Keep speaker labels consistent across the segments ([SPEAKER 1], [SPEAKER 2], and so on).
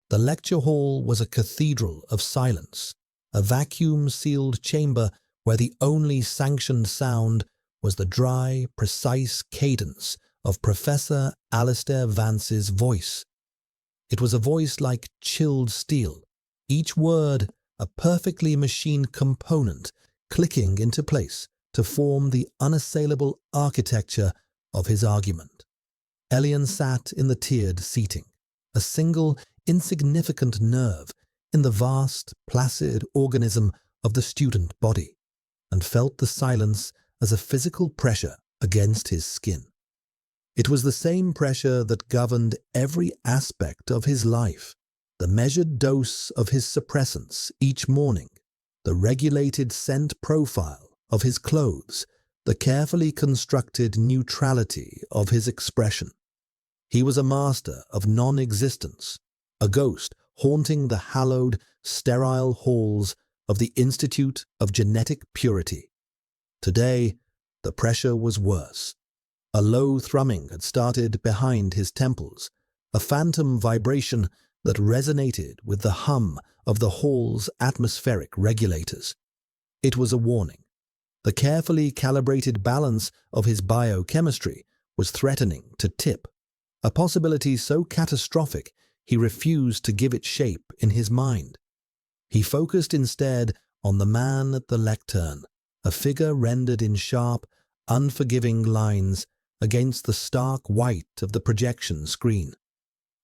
[SPEAKER 1] The lecture hall was a cathedral of silence, a vacuum-sealed chamber where the only sanctioned sound was the dry, precise cadence of Professor Alistair Vance's voice. It was a voice like chilled steel, each word a perfectly machined component clicking into place to form the unassailable architecture of his argument. Elian sat in the tiered seating, a single, insignificant nerve in the vast, placid organism of the student body, and felt the silence as a physical pressure against his skin. It was the same pressure that governed every aspect of his life, the measured dose of his suppressants each morning, the regulated scent profile of his clothes, the carefully constructed neutrality of his expression. He was a master of non-existence, a ghost haunting the hallowed, sterile halls of the Institute of Genetic Purity. Today, the pressure was worse. A low thrumming had started behind his temples, a phantom vibration that resonated with the hum of the hall's atmospheric regulators. It was a warning. The carefully calibrated balance of his biochemistry was threatening to tip, a possibility so catastrophic he refused to give it shape in his mind. He focused instead on the man at the lectern, a figure rendered in sharp, unforgiving lines against the stark white of the projection screen.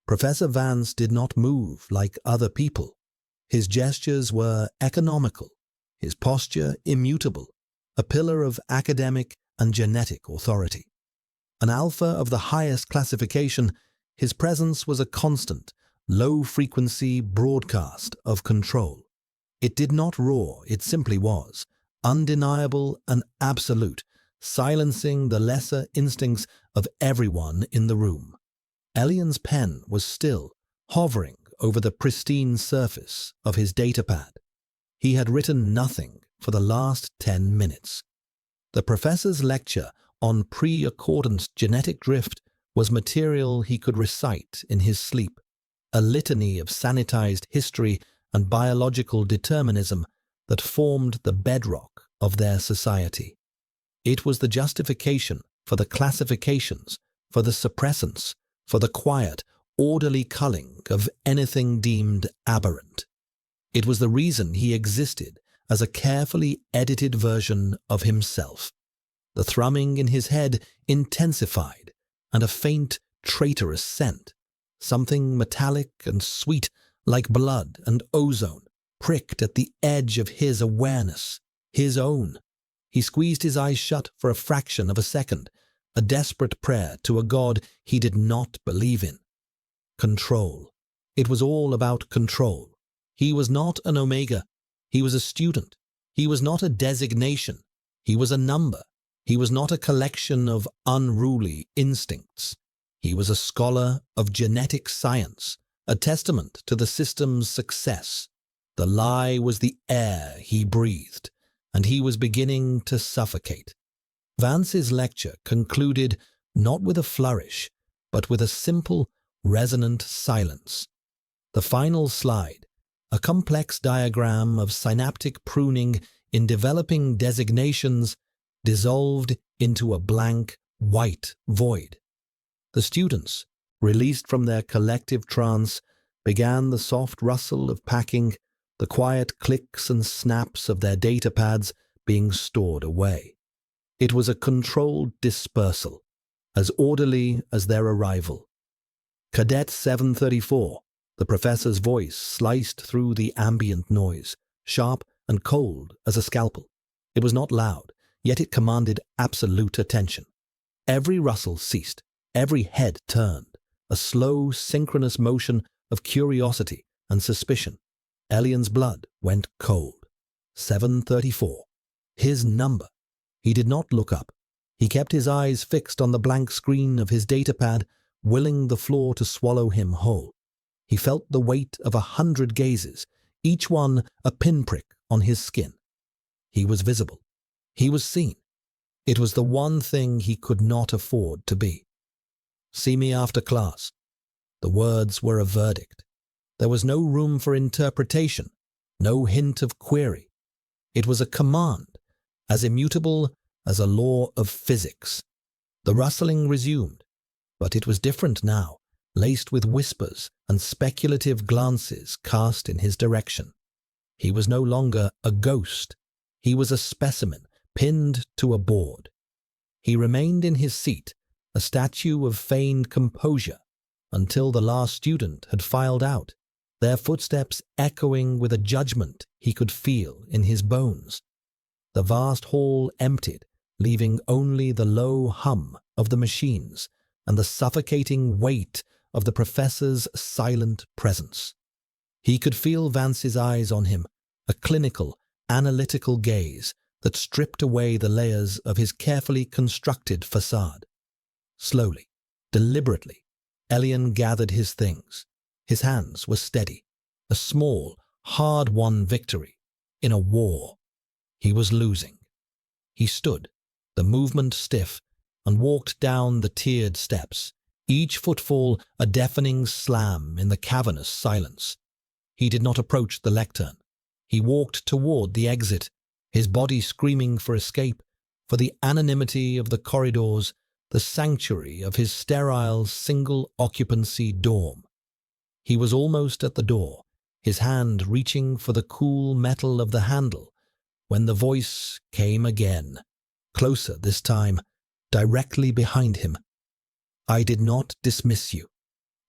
[SPEAKER 1] Professor Vance did not move like other people. His gestures were economical, his posture immutable, a pillar of academic and genetic authority. An alpha of the highest classification, his presence was a constant, low-frequency broadcast of control. It did not roar, it simply was, undeniable and absolute, silencing the lesser instincts of everyone in the room. Elian's pen was still, hovering over the pristine surface of his datapad. He had written nothing for the last 10 minutes. The professor's lecture on pre-accordant genetic drift was material he could recite in his sleep, a litany of sanitized history and biological determinism that formed the bedrock of their society. It was the justification for the classifications, for the suppressants, for the quiet, orderly culling of anything deemed aberrant. It was the reason he existed as a carefully edited version of himself. The thrumming in his head intensified, and a faint, traitorous scent, something metallic and sweet like blood and ozone, pricked at the edge of his awareness, his own. He squeezed his eyes shut for a fraction of a second, a desperate prayer to a god he did not believe in. Control. It was all about control. He was not an Omega. He was a student. He was not a designation. He was a number. He was not a collection of unruly instincts. He was a scholar of genetic science, a testament to the system's success. The lie was the air he breathed, and he was beginning to suffocate. Vance's lecture concluded not with a flourish, but with a simple, resonant silence. The final slide, a complex diagram of synaptic pruning in developing designations, dissolved into a blank, white void. The students, released from their collective trance, began the soft rustle of packing, the quiet clicks and snaps of their datapads being stored away. It was a controlled dispersal, as orderly as their arrival. Cadet 734, the professor's voice sliced through the ambient noise, sharp and cold as a scalpel. It was not loud, yet it commanded absolute attention. Every rustle ceased, every head turned, a slow, synchronous motion of curiosity and suspicion. Elian's blood went cold. 734. His number. He did not look up. He kept his eyes fixed on the blank screen of his datapad, willing the floor to swallow him whole. He felt the weight of 100 gazes, each one a pinprick on his skin. He was visible. He was seen. It was the one thing he could not afford to be. "See me after class." The words were a verdict. There was no room for interpretation, no hint of query. It was a command, as immutable as a law of physics. The rustling resumed, but it was different now, laced with whispers and speculative glances cast in his direction. He was no longer a ghost. He was a specimen pinned to a board. He remained in his seat, a statue of feigned composure, until the last student had filed out, their footsteps echoing with a judgment he could feel in his bones. The vast hall emptied, leaving only the low hum of the machines and the suffocating weight of the professor's silent presence. He could feel Vance's eyes on him, a clinical, analytical gaze that stripped away the layers of his carefully constructed facade. Slowly, deliberately, Elian gathered his things. His hands were steady, a small, hard-won victory in a war. He was losing. He stood, the movement stiff, and walked down the tiered steps, each footfall a deafening slam in the cavernous silence. He did not approach the lectern. He walked toward the exit, his body screaming for escape, for the anonymity of the corridors, the sanctuary of his sterile single-occupancy dorm. He was almost at the door, his hand reaching for the cool metal of the handle, when the voice came again, closer this time, directly behind him. "I did not dismiss you."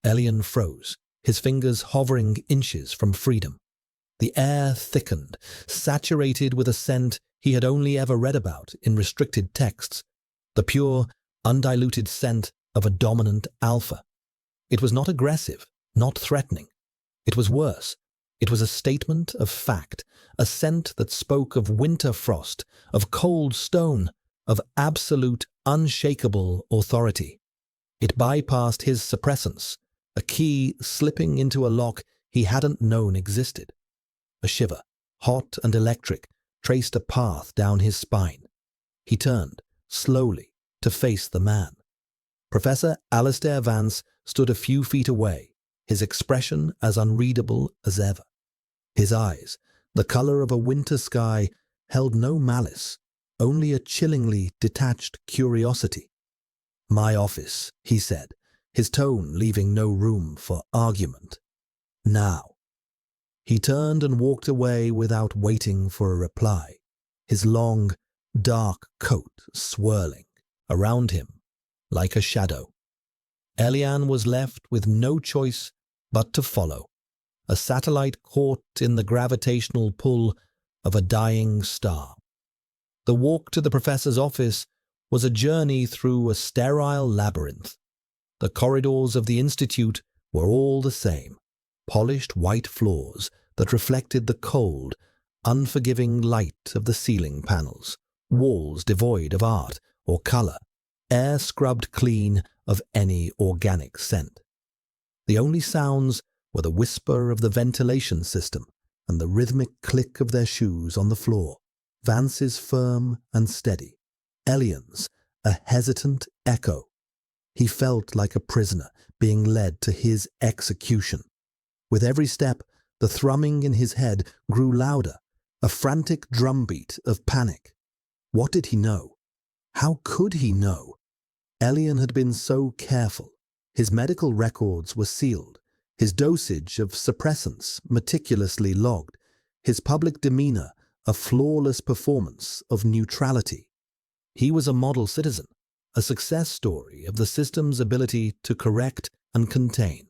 [SPEAKER 1] Elian froze, his fingers hovering inches from freedom. The air thickened, saturated with a scent he had only ever read about in restricted texts, the pure, undiluted scent of a dominant alpha. It was not aggressive, not threatening. It was worse. It was a statement of fact, a scent that spoke of winter frost, of cold stone, of absolute, unshakable authority. It bypassed his suppressants, a key slipping into a lock he hadn't known existed. A shiver, hot and electric, traced a path down his spine. He turned, slowly, to face the man. Professor Alistair Vance stood a few feet away, his expression as unreadable as ever. His eyes, the color of a winter sky, held no malice, only a chillingly detached curiosity. "My office," he said, his tone leaving no room for argument. "Now." He turned and walked away without waiting for a reply, his long, dark coat swirling around him like a shadow. Elian was left with no choice but to follow, a satellite caught in the gravitational pull of a dying star. The walk to the professor's office was a journey through a sterile labyrinth. The corridors of the institute were all the same, polished white floors that reflected the cold, unforgiving light of the ceiling panels, walls devoid of art or color, air scrubbed clean of any organic scent. The only sounds were the whisper of the ventilation system and the rhythmic click of their shoes on the floor, Vance's firm and steady, Elian's a hesitant echo. He felt like a prisoner being led to his execution. With every step, the thrumming in his head grew louder, a frantic drumbeat of panic. What did he know? How could he know? Elian had been so careful. His medical records were sealed, his dosage of suppressants meticulously logged, his public demeanor a flawless performance of neutrality. He was a model citizen, a success story of the system's ability to correct and contain.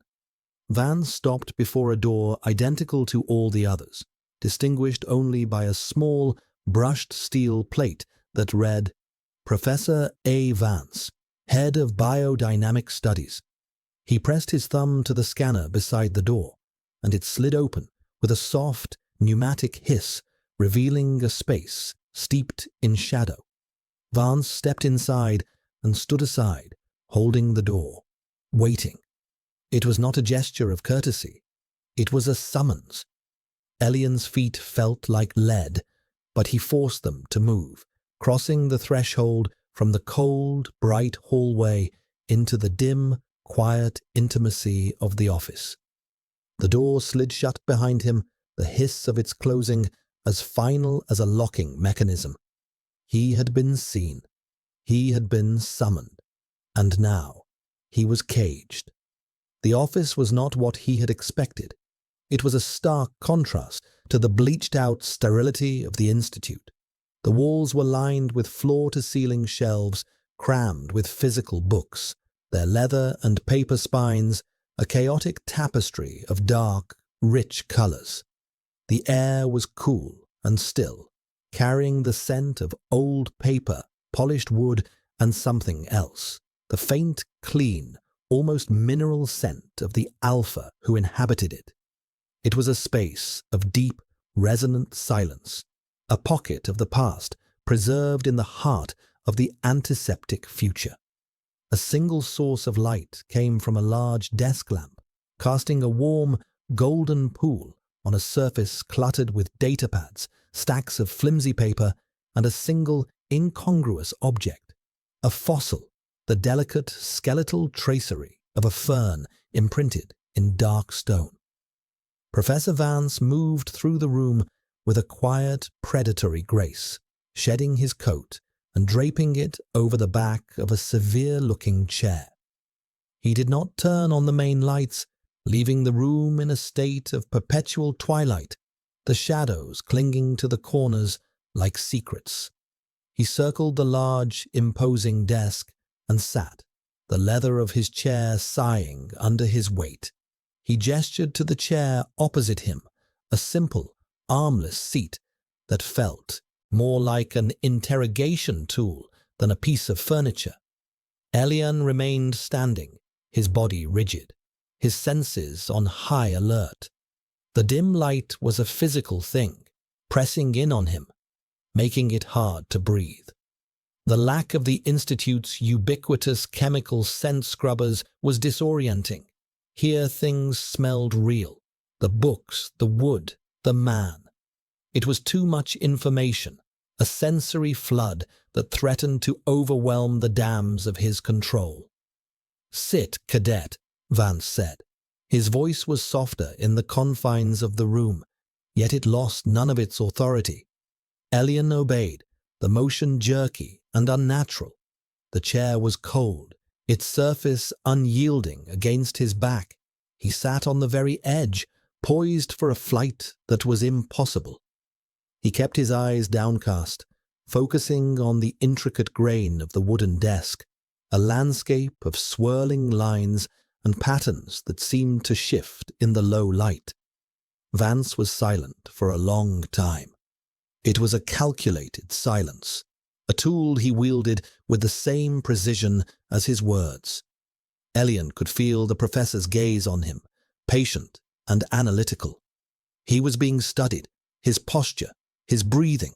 [SPEAKER 1] Vance stopped before a door identical to all the others, distinguished only by a small, brushed steel plate that read, "Professor A. Vance, Head of Biodynamic Studies." He pressed his thumb to the scanner beside the door, and it slid open with a soft, pneumatic hiss, revealing a space steeped in shadow. Vance stepped inside and stood aside, holding the door, waiting. It was not a gesture of courtesy. It was a summons. Elian's feet felt like lead, but he forced them to move, crossing the threshold from the cold, bright hallway into the dim, quiet intimacy of the office. The door slid shut behind him, the hiss of its closing as final as a locking mechanism. He had been seen. He had been summoned. And now he was caged. The office was not what he had expected. It was a stark contrast to the bleached-out sterility of the institute. The walls were lined with floor-to-ceiling shelves crammed with physical books, their leather and paper spines a chaotic tapestry of dark, rich colors. The air was cool and still, carrying the scent of old paper, polished wood, and something else, the faint, clean, almost mineral scent of the alpha who inhabited it. It was a space of deep, resonant silence, a pocket of the past preserved in the heart of the antiseptic future. A single source of light came from a large desk lamp, casting a warm, golden pool on a surface cluttered with datapads, stacks of flimsy paper, and a single, incongruous object, a fossil, the delicate, skeletal tracery of a fern imprinted in dark stone. Professor Vance moved through the room with a quiet, predatory grace, shedding his coat and draping it over the back of a severe-looking chair. He did not turn on the main lights, leaving the room in a state of perpetual twilight, the shadows clinging to the corners like secrets. He circled the large, imposing desk and sat, the leather of his chair sighing under his weight. He gestured to the chair opposite him, a simple, armless seat that felt more like an interrogation tool than a piece of furniture. Elian remained standing, his body rigid, his senses on high alert. The dim light was a physical thing, pressing in on him, making it hard to breathe. The lack of the Institute's ubiquitous chemical scent scrubbers was disorienting. Here things smelled real. The books, the wood, the man. It was too much information, a sensory flood that threatened to overwhelm the dams of his control. "Sit, cadet," Vance said. His voice was softer in the confines of the room, yet it lost none of its authority. Elian obeyed, the motion jerky and unnatural. The chair was cold, its surface unyielding against his back. He sat on the very edge, poised for a flight that was impossible. He kept his eyes downcast, focusing on the intricate grain of the wooden desk, a landscape of swirling lines and patterns that seemed to shift in the low light. Vance was silent for a long time. It was a calculated silence, a tool he wielded with the same precision as his words. Elian could feel the professor's gaze on him, patient and analytical. He was being studied, his posture, his breathing,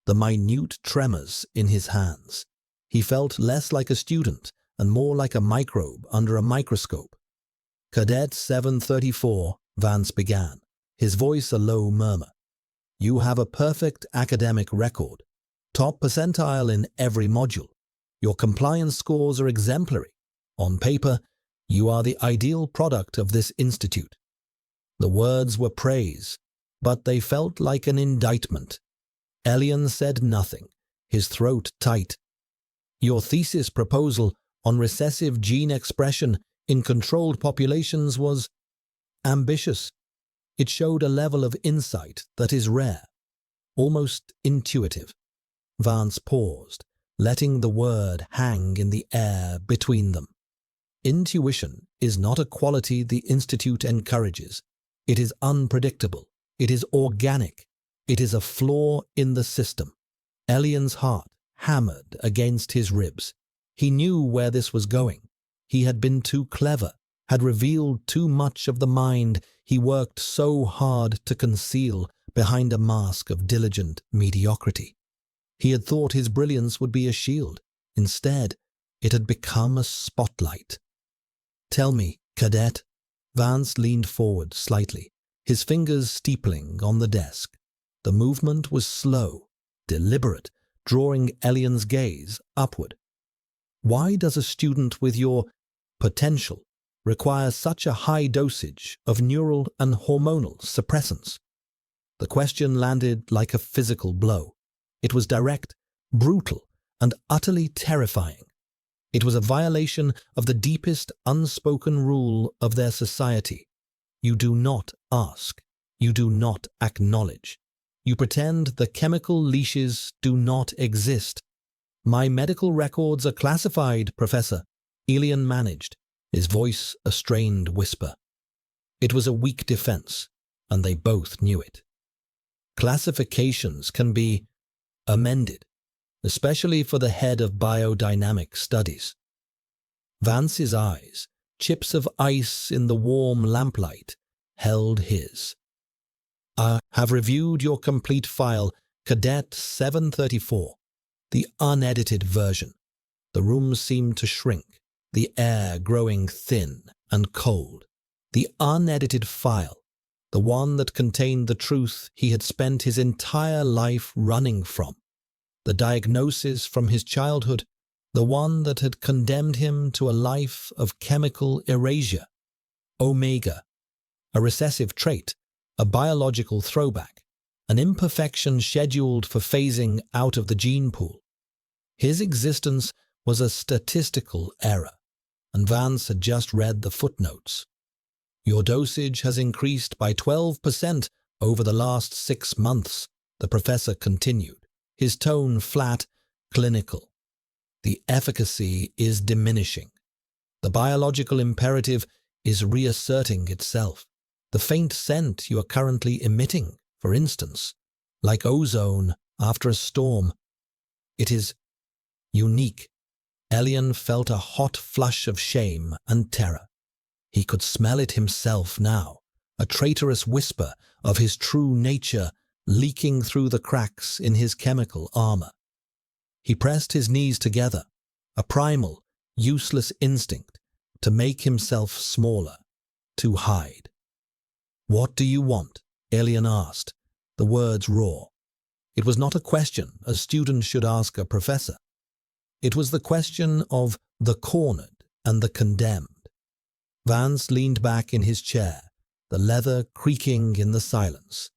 [SPEAKER 1] the minute tremors in his hands. He felt less like a student and more like a microbe under a microscope. "Cadet 734, Vance began, his voice a low murmur. "You have a perfect academic record, top percentile in every module. Your compliance scores are exemplary. On paper, you are the ideal product of this institute." The words were praise, but they felt like an indictment. Elian said nothing, his throat tight. "Your thesis proposal on recessive gene expression in controlled populations was ambitious. It showed a level of insight that is rare, almost intuitive." Vance paused, letting the word hang in the air between them. Intuition is not a quality the Institute encourages. It is unpredictable. It is organic. It is a flaw in the system. Elian's heart hammered against his ribs. He knew where this was going. He had been too clever, had revealed too much of the mind he worked so hard to conceal behind a mask of diligent mediocrity. He had thought his brilliance would be a shield. Instead, it had become a spotlight. "Tell me, cadet." Vance leaned forward slightly, his fingers steepling on the desk. The movement was slow, deliberate, drawing Elian's gaze upward. "Why does a student with your potential require such a high dosage of neural and hormonal suppressants? The question landed like a physical blow. It was direct, brutal, and utterly terrifying. It was a violation of the deepest unspoken rule of their society. You do not ask. You do not acknowledge. You pretend the chemical leashes do not exist. My medical records are classified, Professor, Elian managed, his voice a strained whisper. It was a weak defense, and they both knew it. Classifications can be amended, especially for the head of biodynamic studies. Vance's eyes, chips of ice in the warm lamplight, held his. I have reviewed your complete file, Cadet 734, the unedited version. The room seemed to shrink, the air growing thin and cold. The unedited file, the one that contained the truth he had spent his entire life running from. The diagnosis from his childhood, the one that had condemned him to a life of chemical erasure. Omega, a recessive trait, a biological throwback, an imperfection scheduled for phasing out of the gene pool. His existence was a statistical error, and Vance had just read the footnotes. Your dosage has increased by 12% over the last 6 months, the professor continued, his tone flat, clinical. The efficacy is diminishing. The biological imperative is reasserting itself. The faint scent you are currently emitting, for instance, like ozone after a storm. It is unique. Elian felt a hot flush of shame and terror. He could smell it himself now, a traitorous whisper of his true nature leaking through the cracks in his chemical armor. He pressed his knees together, a primal, useless instinct to make himself smaller, to hide. What do you want? Elian asked, the words raw. It was not a question a student should ask a professor. It was the question of the cornered and the condemned. Vance leaned back in his chair, the leather creaking in the silence.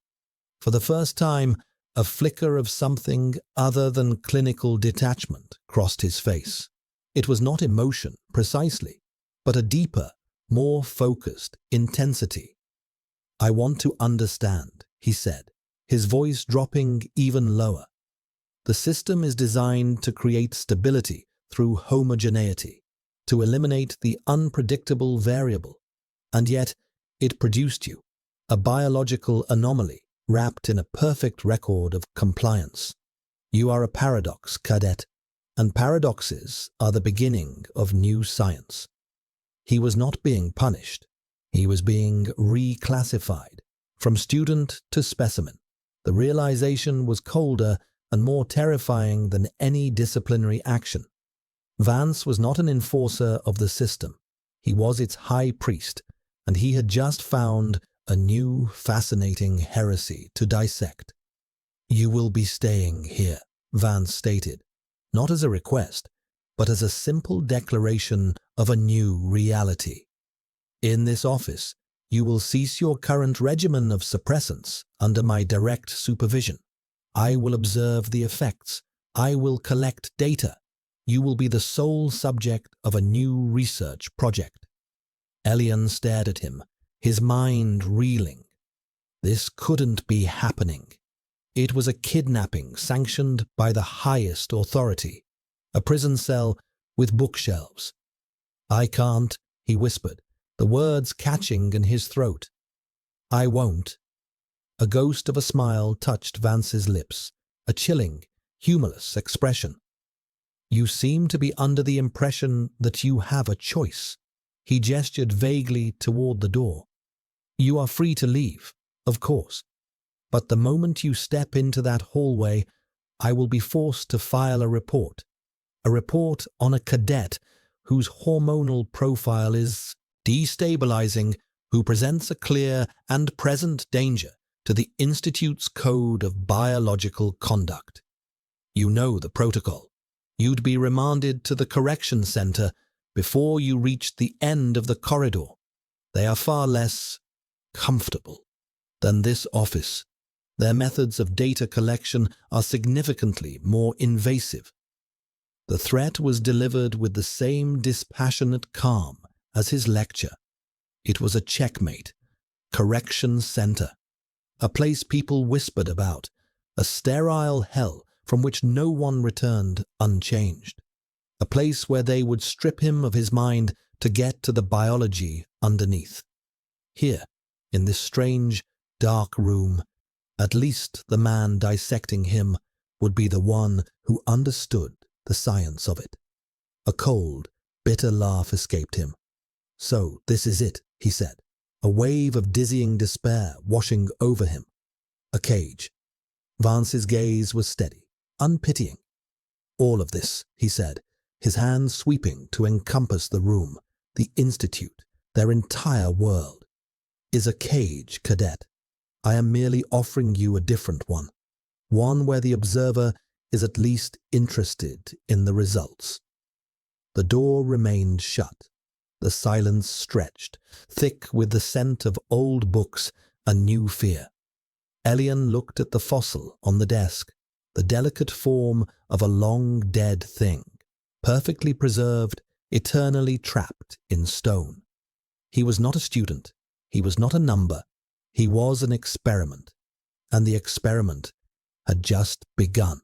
[SPEAKER 1] For the first time, a flicker of something other than clinical detachment crossed his face. It was not emotion, precisely, but a deeper, more focused intensity. I want to understand, he said, his voice dropping even lower. The system is designed to create stability through homogeneity, to eliminate the unpredictable variable, and yet it produced you, a biological anomaly wrapped in a perfect record of compliance. You are a paradox, Cadet, and paradoxes are the beginning of new science. He was not being punished. He was being reclassified, from student to specimen. The realization was colder and more terrifying than any disciplinary action. Vance was not an enforcer of the system. He was its high priest, and he had just found a new, fascinating heresy to dissect. You will be staying here, Vance stated, not as a request, but as a simple declaration of a new reality. In this office, you will cease your current regimen of suppressants under my direct supervision. I will observe the effects. I will collect data. You will be the sole subject of a new research project. Elian stared at him, his mind reeling. This couldn't be happening. It was a kidnapping sanctioned by the highest authority, a prison cell with bookshelves. I can't, he whispered, the words catching in his throat. I won't. A ghost of a smile touched Vance's lips, a chilling, humorless expression. You seem to be under the impression that you have a choice. He gestured vaguely toward the door. You are free to leave, of course. But the moment you step into that hallway, I will be forced to file a report on a cadet whose hormonal profile is destabilizing, who presents a clear and present danger to the Institute's code of biological conduct. You know the protocol. You'd be remanded to the correction center before you reach the end of the corridor. They are far less comfortable than this office. Their methods of data collection are significantly more invasive. The threat was delivered with the same dispassionate calm as his lecture. It was a checkmate, correction center, a place people whispered about, a sterile hell from which no one returned unchanged, a place where they would strip him of his mind to get to the biology underneath. Here, in this strange, dark room, at least the man dissecting him would be the one who understood the science of it. A cold, bitter laugh escaped him. "So this is it," he said, a wave of dizzying despair washing over him. A cage. Vance's gaze was steady, unpitying. "All of this," he said, his hand sweeping to encompass the room, the institute, their entire world, "is a cage, cadet. I am merely offering you a different one where the observer is at least interested in the results." The door remained shut. The silence stretched, thick with the scent of old books and new fear. Elian looked at the fossil on the desk, the delicate form of a long-dead thing, perfectly preserved, eternally trapped in stone. He was not a student. He was not a number. He was an experiment, and the experiment had just begun.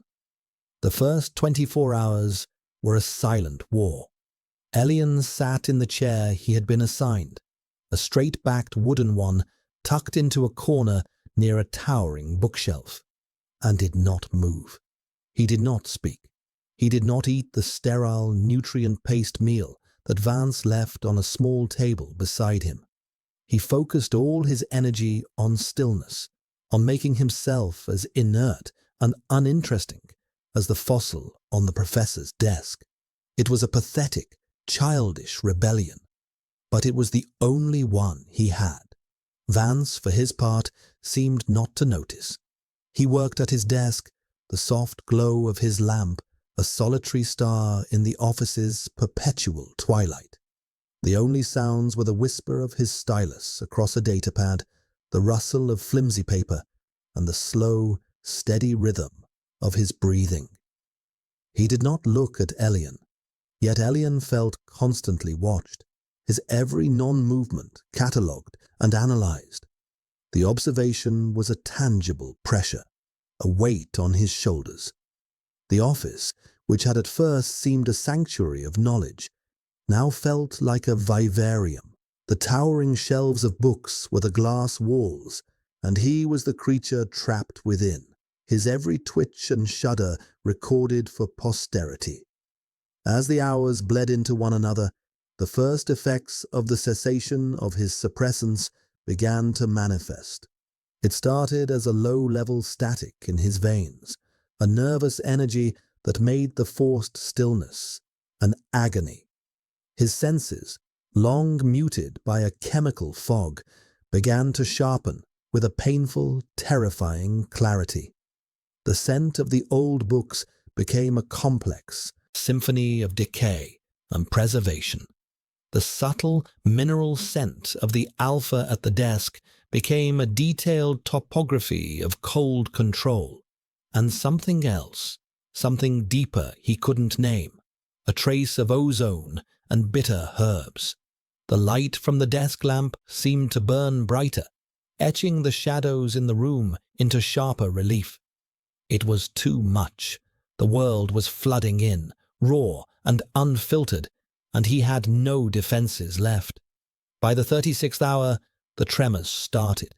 [SPEAKER 1] The first 24 hours were a silent war. Elian sat in the chair he had been assigned, a straight-backed wooden one tucked into a corner near a towering bookshelf, and did not move. He did not speak. He did not eat the sterile, nutrient-paced meal that Vance left on a small table beside him. He focused all his energy on stillness, on making himself as inert and uninteresting as the fossil on the professor's desk. It was a pathetic, childish rebellion, but it was the only one he had. Vance, for his part, seemed not to notice. He worked at his desk, the soft glow of his lamp a solitary star in the office's perpetual twilight. The only sounds were the whisper of his stylus across a datapad, the rustle of flimsy paper, and the slow, steady rhythm of his breathing. He did not look at Elian, yet Elian felt constantly watched, his every non-movement catalogued and analyzed. The observation was a tangible pressure, a weight on his shoulders. The office, which had at first seemed a sanctuary of knowledge, now felt like a vivarium. The towering shelves of books were the glass walls, and he was the creature trapped within, his every twitch and shudder recorded for posterity. As the hours bled into one another, the first effects of the cessation of his suppressants began to manifest. It started as a low-level static in his veins, a nervous energy that made the forced stillness an agony. His senses, long muted by a chemical fog, began to sharpen with a painful, terrifying clarity. The scent of the old books became a complex symphony of decay and preservation. The subtle mineral scent of the alpha at the desk became a detailed topography of cold control, and something else, something deeper he couldn't name, a trace of ozone and bitter herbs. The light from the desk lamp seemed to burn brighter, etching the shadows in the room into sharper relief. It was too much. The world was flooding in, raw and unfiltered, and he had no defenses left. By the 36th hour, the tremors started.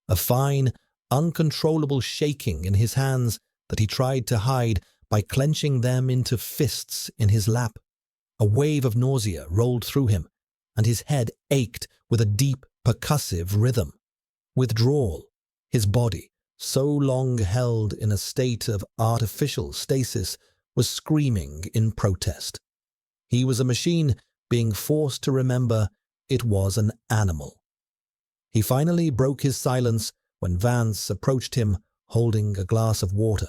[SPEAKER 1] A fine, uncontrollable shaking in his hands that he tried to hide by clenching them into fists in his lap. A wave of nausea rolled through him, and his head ached with a deep, percussive rhythm. Withdrawal, his body, so long held in a state of artificial stasis, was screaming in protest. He was a machine being forced to remember it was an animal. He finally broke his silence when Vance approached him holding a glass of water.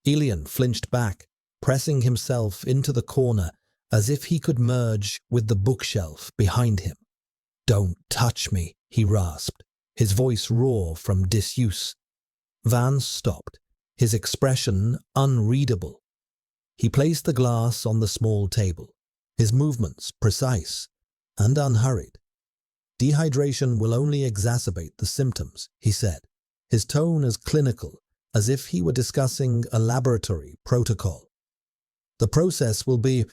[SPEAKER 1] Elian flinched back, pressing himself into the corner as if he could merge with the bookshelf behind him. "Don't touch me," he rasped, his voice raw from disuse. Vance stopped, his expression unreadable. He placed the glass on the small table, his movements precise and unhurried. "Dehydration will only exacerbate the symptoms," he said, his tone as clinical as if he were discussing a laboratory protocol. "The process will be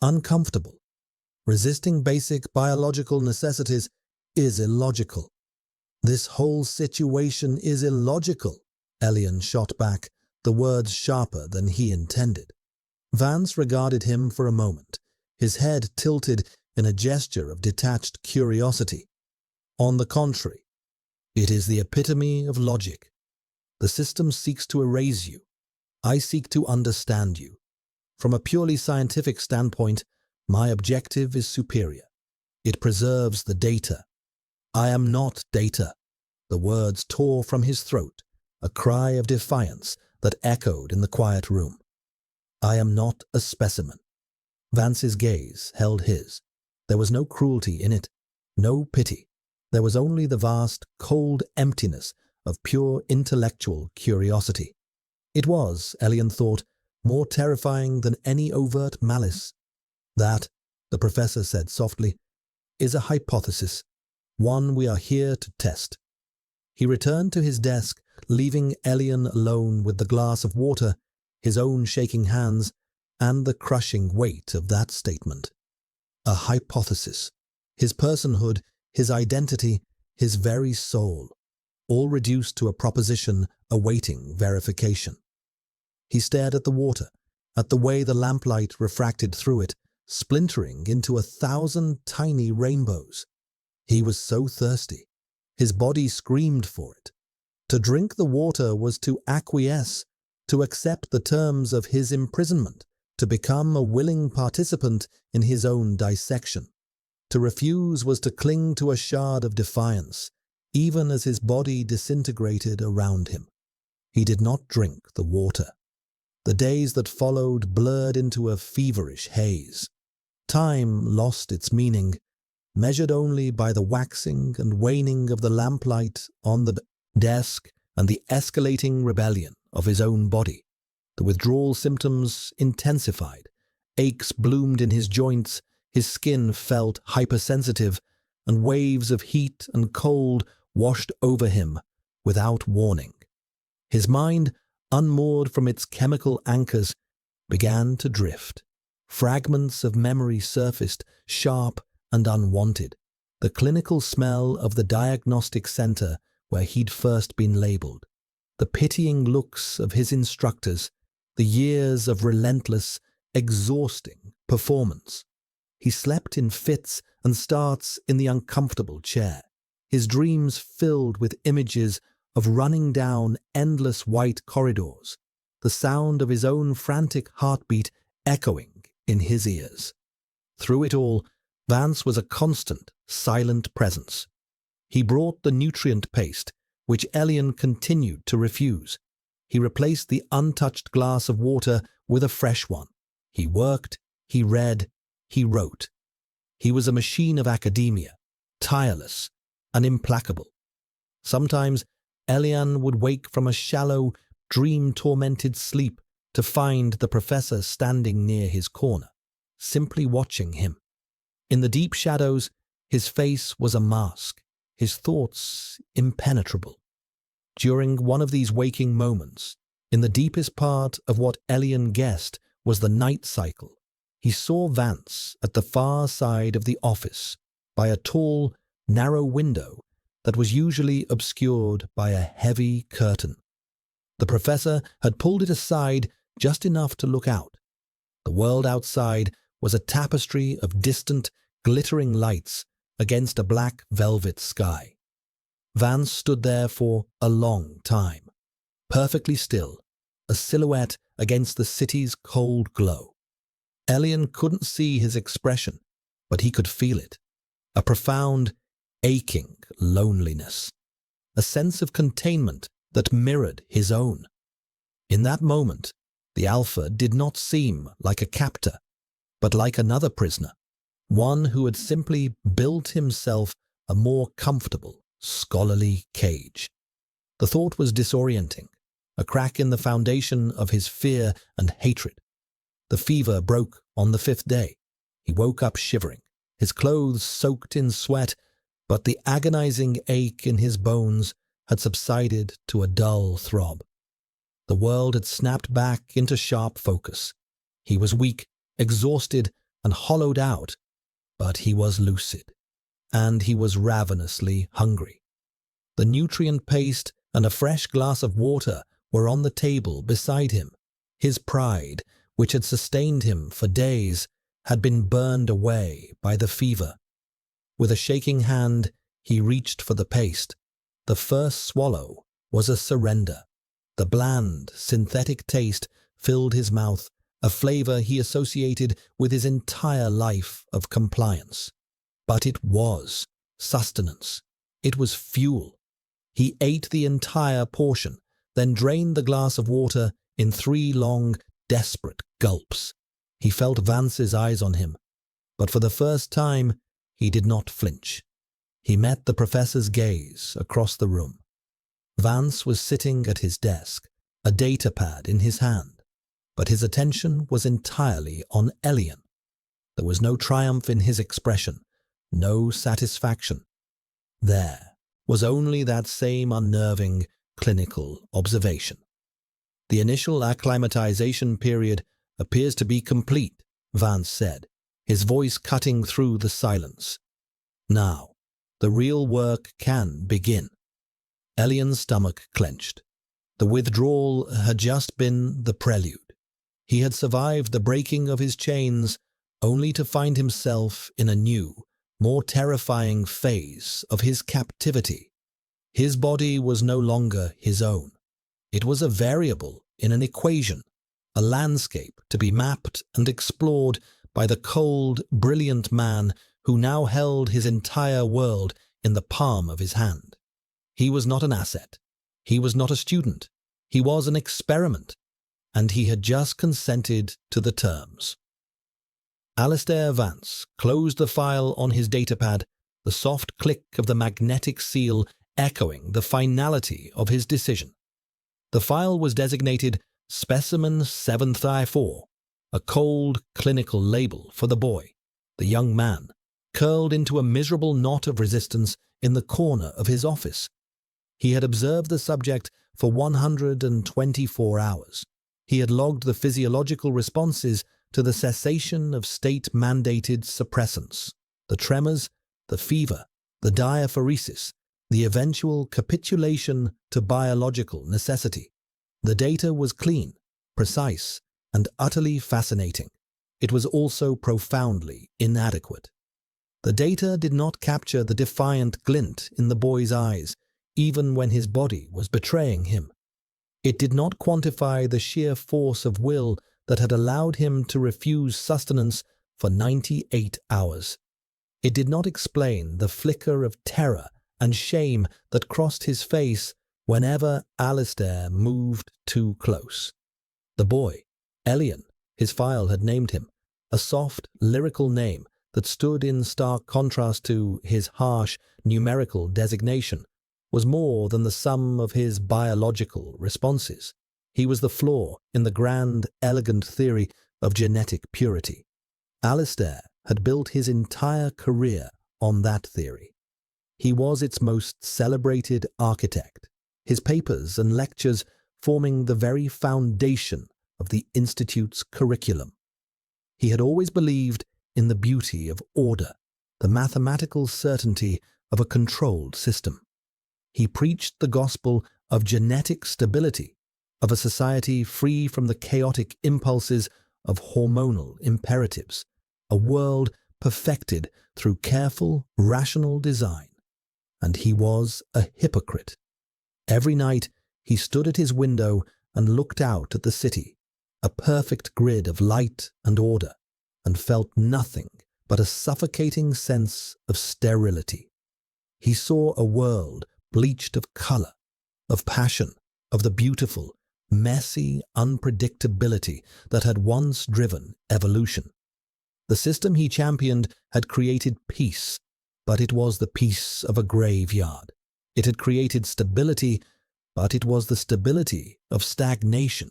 [SPEAKER 1] uncomfortable. Resisting basic biological necessities is illogical." "This whole situation is illogical," Elian shot back, the words sharper than he intended. Vance regarded him for a moment, his head tilted in a gesture of detached curiosity. "On the contrary, it is the epitome of logic. The system seeks to erase you. I seek to understand you. From a purely scientific standpoint, my objective is superior. It preserves the data. I am not data." The words tore from his throat, a cry of defiance that echoed in the quiet room. "I am not a specimen." Vance's gaze held his. There was no cruelty in it, no pity. There was only the vast, cold emptiness of pure intellectual curiosity. It was, Elian thought, more terrifying than any overt malice. "That," the professor said softly, "is a hypothesis, one we are here to test." He returned to his desk, leaving Elian alone with the glass of water, his own shaking hands, and the crushing weight of that statement. A hypothesis. His personhood, his identity, his very soul, all reduced to a proposition awaiting verification. He stared at the water, at the way the lamplight refracted through it, splintering into 1,000 tiny rainbows. He was so thirsty. His body screamed for it. To drink the water was to acquiesce, to accept the terms of his imprisonment, to become a willing participant in his own dissection. To refuse was to cling to a shard of defiance, even as his body disintegrated around him. He did not drink the water. The days that followed blurred into a feverish haze. Time lost its meaning, measured only by the waxing and waning of the lamplight on the desk and the escalating rebellion of his own body. The withdrawal symptoms intensified. Aches bloomed in his joints, his skin felt hypersensitive, and waves of heat and cold washed over him without warning. His mind, unmoored from its chemical anchors, began to drift. Fragments of memory surfaced, sharp and unwanted. The clinical smell of the diagnostic center where he'd first been labeled. The pitying looks of his instructors. The years of relentless, exhausting performance. He slept in fits and starts in the uncomfortable chair, his dreams filled with images of running down endless white corridors, the sound of his own frantic heartbeat echoing in his ears. Through it all, Vance was a constant, silent presence. He brought the nutrient paste, which Elian continued to refuse. He replaced the untouched glass of water with a fresh one. He worked, he read, he wrote. He was a machine of academia, tireless and implacable. Sometimes Elian would wake from a shallow, dream-tormented sleep to find the professor standing near his corner, simply watching him. In the deep shadows, his face was a mask, his thoughts impenetrable. During one of these waking moments, in the deepest part of what Elian guessed was the night cycle, he saw Vance at the far side of the office by a tall, narrow window that was usually obscured by a heavy curtain. The professor had pulled it aside just enough to look out. The world outside was a tapestry of distant, glittering lights against a black velvet sky. Vance stood there for a long time, perfectly still, a silhouette against the city's cold glow. Elian couldn't see his expression, but he could feel it. A profound, aching loneliness. A sense of containment that mirrored his own. In that moment, the Alpha did not seem like a captor. but like another prisoner, one who had simply built himself a more comfortable, scholarly cage. The thought was disorienting, a crack in the foundation of his fear and hatred. The fever broke on the 5th day. He woke up shivering, his clothes soaked in sweat, but the agonizing ache in his bones had subsided to a dull throb. The world had snapped back into sharp focus. He was weak, exhausted, and hollowed out, but he was lucid, and he was ravenously hungry. The nutrient paste and a fresh glass of water were on the table beside him. His pride, which had sustained him for days, had been burned away by the fever. With a shaking hand, he reached for the paste. The first swallow was a surrender. The bland, synthetic taste filled his mouth, a flavor he associated with his entire life of compliance. But it was sustenance. It was fuel. He ate the entire portion, then drained the glass of water in 3 long, desperate gulps. He felt Vance's eyes on him, but for the first time, he did not flinch. He met the professor's gaze across the room. Vance was sitting at his desk, a data pad in his hand, but his attention was entirely on Elian. There was no triumph in his expression, no satisfaction. There was only that same unnerving, clinical observation. The initial acclimatization period appears to be complete, Vance said, his voice cutting through the silence. Now, the real work can begin. Elian's stomach clenched. The withdrawal had just been the prelude. He had survived the breaking of his chains only to find himself in a new, more terrifying phase of his captivity. His body was no longer his own. It was a variable in an equation, a landscape to be mapped and explored by the cold, brilliant man who now held his entire world in the palm of his hand. He was not an asset. He was not a student. He was an experiment, and he had just consented to the terms. Alistair Vance closed the file on his datapad, the soft click of the magnetic seal echoing the finality of his decision. The file was designated Specimen 7th I4, a cold, clinical label for the boy, the young man, curled into a miserable knot of resistance in the corner of his office. He had observed the subject for 124 hours. He had logged the physiological responses to the cessation of state-mandated suppressants, the tremors, the fever, the diaphoresis, the eventual capitulation to biological necessity. The data was clean, precise, and utterly fascinating. It was also profoundly inadequate. The data did not capture the defiant glint in the boy's eyes, even when his body was betraying him. It did not quantify the sheer force of will that had allowed him to refuse sustenance for 98 hours. It did not explain the flicker of terror and shame that crossed his face whenever Alistair moved too close. The boy, Elian, his file had named him, a soft, lyrical name that stood in stark contrast to his harsh, numerical designation, was more than the sum of his biological responses. He was the flaw in the grand, elegant theory of genetic purity. Alistair had built his entire career on that theory. He was its most celebrated architect, his papers and lectures forming the very foundation of the Institute's curriculum. He had always believed in the beauty of order, the mathematical certainty of a controlled system. He preached the gospel of genetic stability, of a society free from the chaotic impulses of hormonal imperatives, a world perfected through careful, rational design. And he was a hypocrite. Every night he stood at his window and looked out at the city, a perfect grid of light and order, and felt nothing but a suffocating sense of sterility. He saw a world bleached of color, of passion, of the beautiful, messy unpredictability that had once driven evolution. The system he championed had created peace, but it was the peace of a graveyard. It had created stability, but it was the stability of stagnation.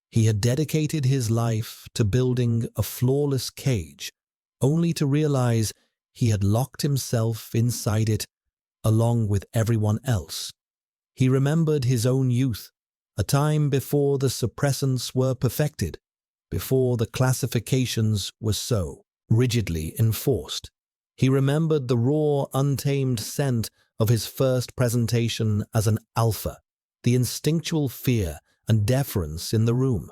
[SPEAKER 1] He had dedicated his life to building a flawless cage, only to realize he had locked himself inside it along with everyone else. He remembered his own youth, a time before the suppressants were perfected, before the classifications were so rigidly enforced. He remembered the raw, untamed scent of his first presentation as an alpha, the instinctual fear and deference in the room.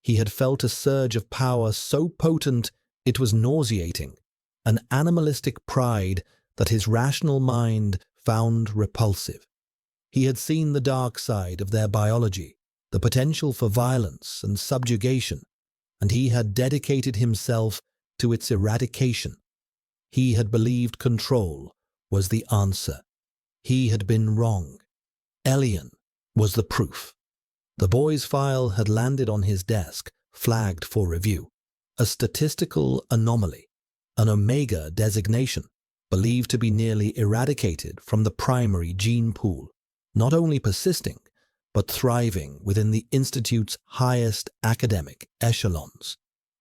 [SPEAKER 1] He had felt a surge of power so potent it was nauseating, an animalistic pride that his rational mind found repulsive. He had seen the dark side of their biology, the potential for violence and subjugation, and he had dedicated himself to its eradication. He had believed control was the answer. He had been wrong. Elian was the proof. The boy's file had landed on his desk, flagged for review. A statistical anomaly, an Omega designation, believed to be nearly eradicated from the primary gene pool, not only persisting, but thriving within the Institute's highest academic echelons.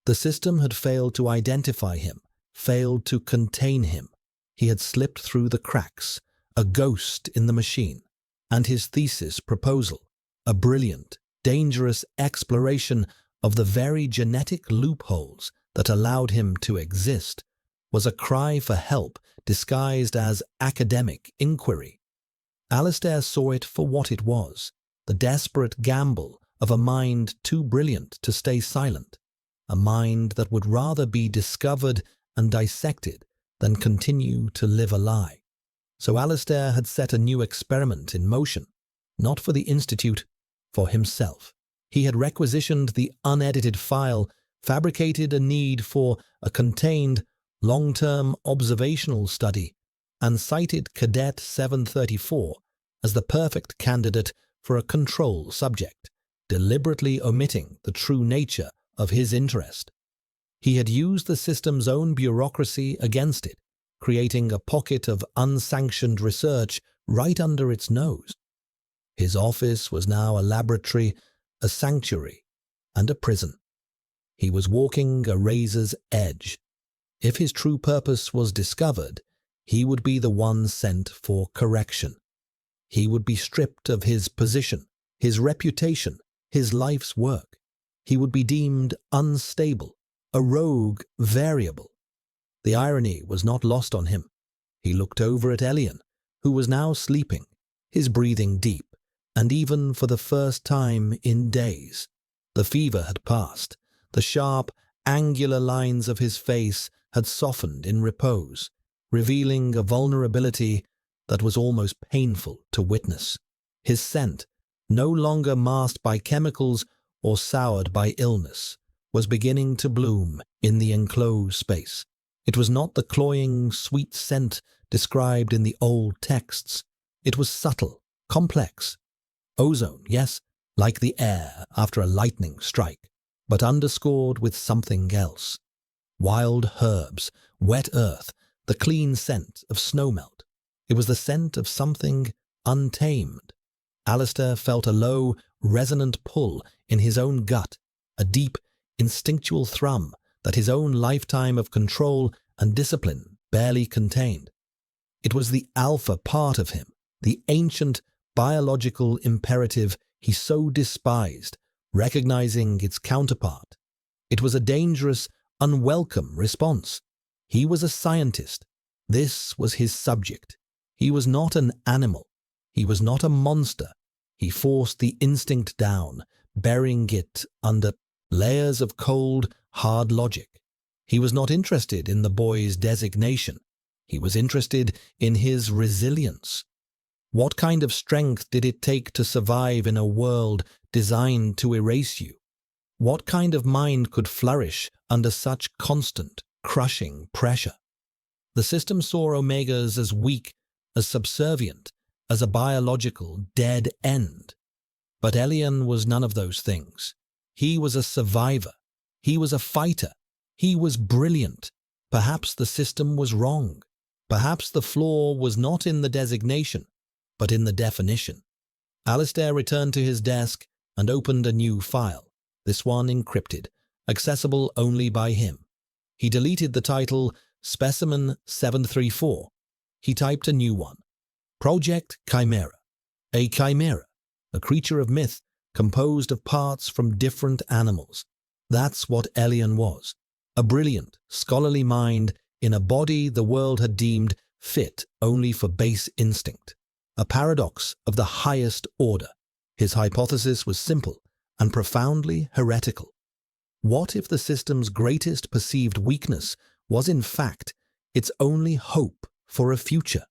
[SPEAKER 1] The system had failed to identify him, failed to contain him. He had slipped through the cracks, a ghost in the machine, and his thesis proposal, a brilliant, dangerous exploration of the very genetic loopholes that allowed him to exist, was a cry for help disguised as academic inquiry. Alistair saw it for what it was, the desperate gamble of a mind too brilliant to stay silent, a mind that would rather be discovered and dissected than continue to live a lie. So Alistair had set a new experiment in motion, not for the Institute, for himself. He had requisitioned the unedited file, fabricated a need for a contained, long-term observational study, and cited Cadet 734 as the perfect candidate for a control subject, deliberately omitting the true nature of his interest. He had used the system's own bureaucracy against it, creating a pocket of unsanctioned research right under its nose. His office was now a laboratory, a sanctuary, and a prison. He was walking a razor's edge. If his true purpose was discovered, he would be the one sent for correction. He would be stripped of his position, his reputation, his life's work. He would be deemed unstable, a rogue variable. The irony was not lost on him. He looked over at Elian, who was now sleeping, his breathing deep, and even for the first time in days. The fever had passed. The sharp, angular lines of his face had softened in repose, revealing a vulnerability that was almost painful to witness. His scent, no longer masked by chemicals or soured by illness, was beginning to bloom in the enclosed space. It was not the cloying, sweet scent described in the old texts. It was subtle, complex. Ozone, yes, like the air after a lightning strike, but underscored with something else. Wild herbs, wet earth, the clean scent of snowmelt. It was the scent of something untamed. Alistair felt a low, resonant pull in his own gut, a deep, instinctual thrum that his own lifetime of control and discipline barely contained. It was the alpha part of him, the ancient, biological imperative he so despised, recognizing its counterpart. It was a dangerous, unwelcome response. He was a scientist. This was his subject. He was not an animal. He was not a monster. He forced the instinct down, burying it under layers of cold, hard logic. He was not interested in the boy's designation. He was interested in his resilience. What kind of strength did it take to survive in a world designed to erase you? What kind of mind could flourish under such constant, crushing pressure? The system saw Omegas as weak, as subservient, as a biological dead end. But Elian was none of those things. He was a survivor. He was a fighter. He was brilliant. Perhaps the system was wrong. Perhaps the flaw was not in the designation, but in the definition. Alistair returned to his desk and opened a new file, this one encrypted, accessible only by him. He deleted the title Specimen 734. He typed a new one. Project Chimera. A chimera, a creature of myth composed of parts from different animals. That's what Elian was. A brilliant, scholarly mind in a body the world had deemed fit only for base instinct. A paradox of the highest order. His hypothesis was simple and profoundly heretical. What if the system's greatest perceived weakness was in fact its only hope for a future?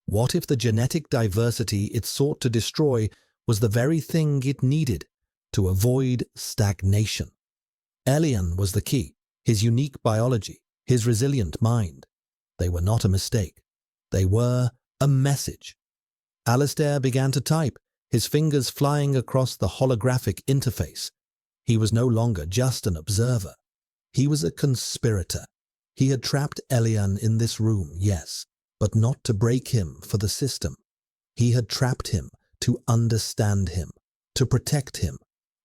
[SPEAKER 1] What if the genetic diversity it sought to destroy was the very thing it needed to avoid stagnation? Elian was the key, his unique biology, his resilient mind. They were not a mistake. They were a message. Alistair began to type, his fingers flying across the holographic interface. He was no longer just an observer. He was a conspirator. He had trapped Elian in this room, yes, but not to break him for the system. He had trapped him to understand him, to protect him,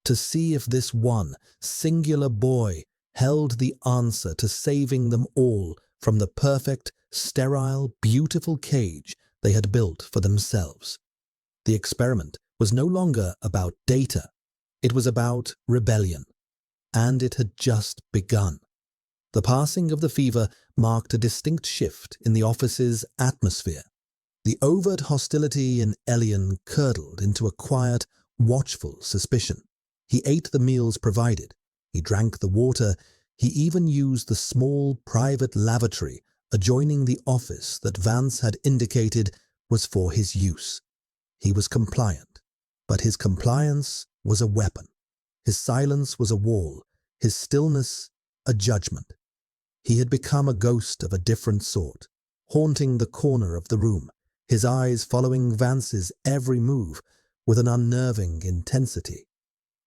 [SPEAKER 1] to see if this one singular boy held the answer to saving them all from the perfect, sterile, beautiful cage they had built for themselves. The experiment was no longer about data. It was about rebellion. And it had just begun. The passing of the fever marked a distinct shift in the office's atmosphere. The overt hostility in Elian curdled into a quiet, watchful suspicion. He ate the meals provided. He drank the water. He even used the small private lavatory adjoining the office that Vance had indicated was for his use. He was compliant, but his compliance was a weapon. His silence was a wall, his stillness a judgment. He had become a ghost of a different sort, haunting the corner of the room, his eyes following Vance's every move with an unnerving intensity.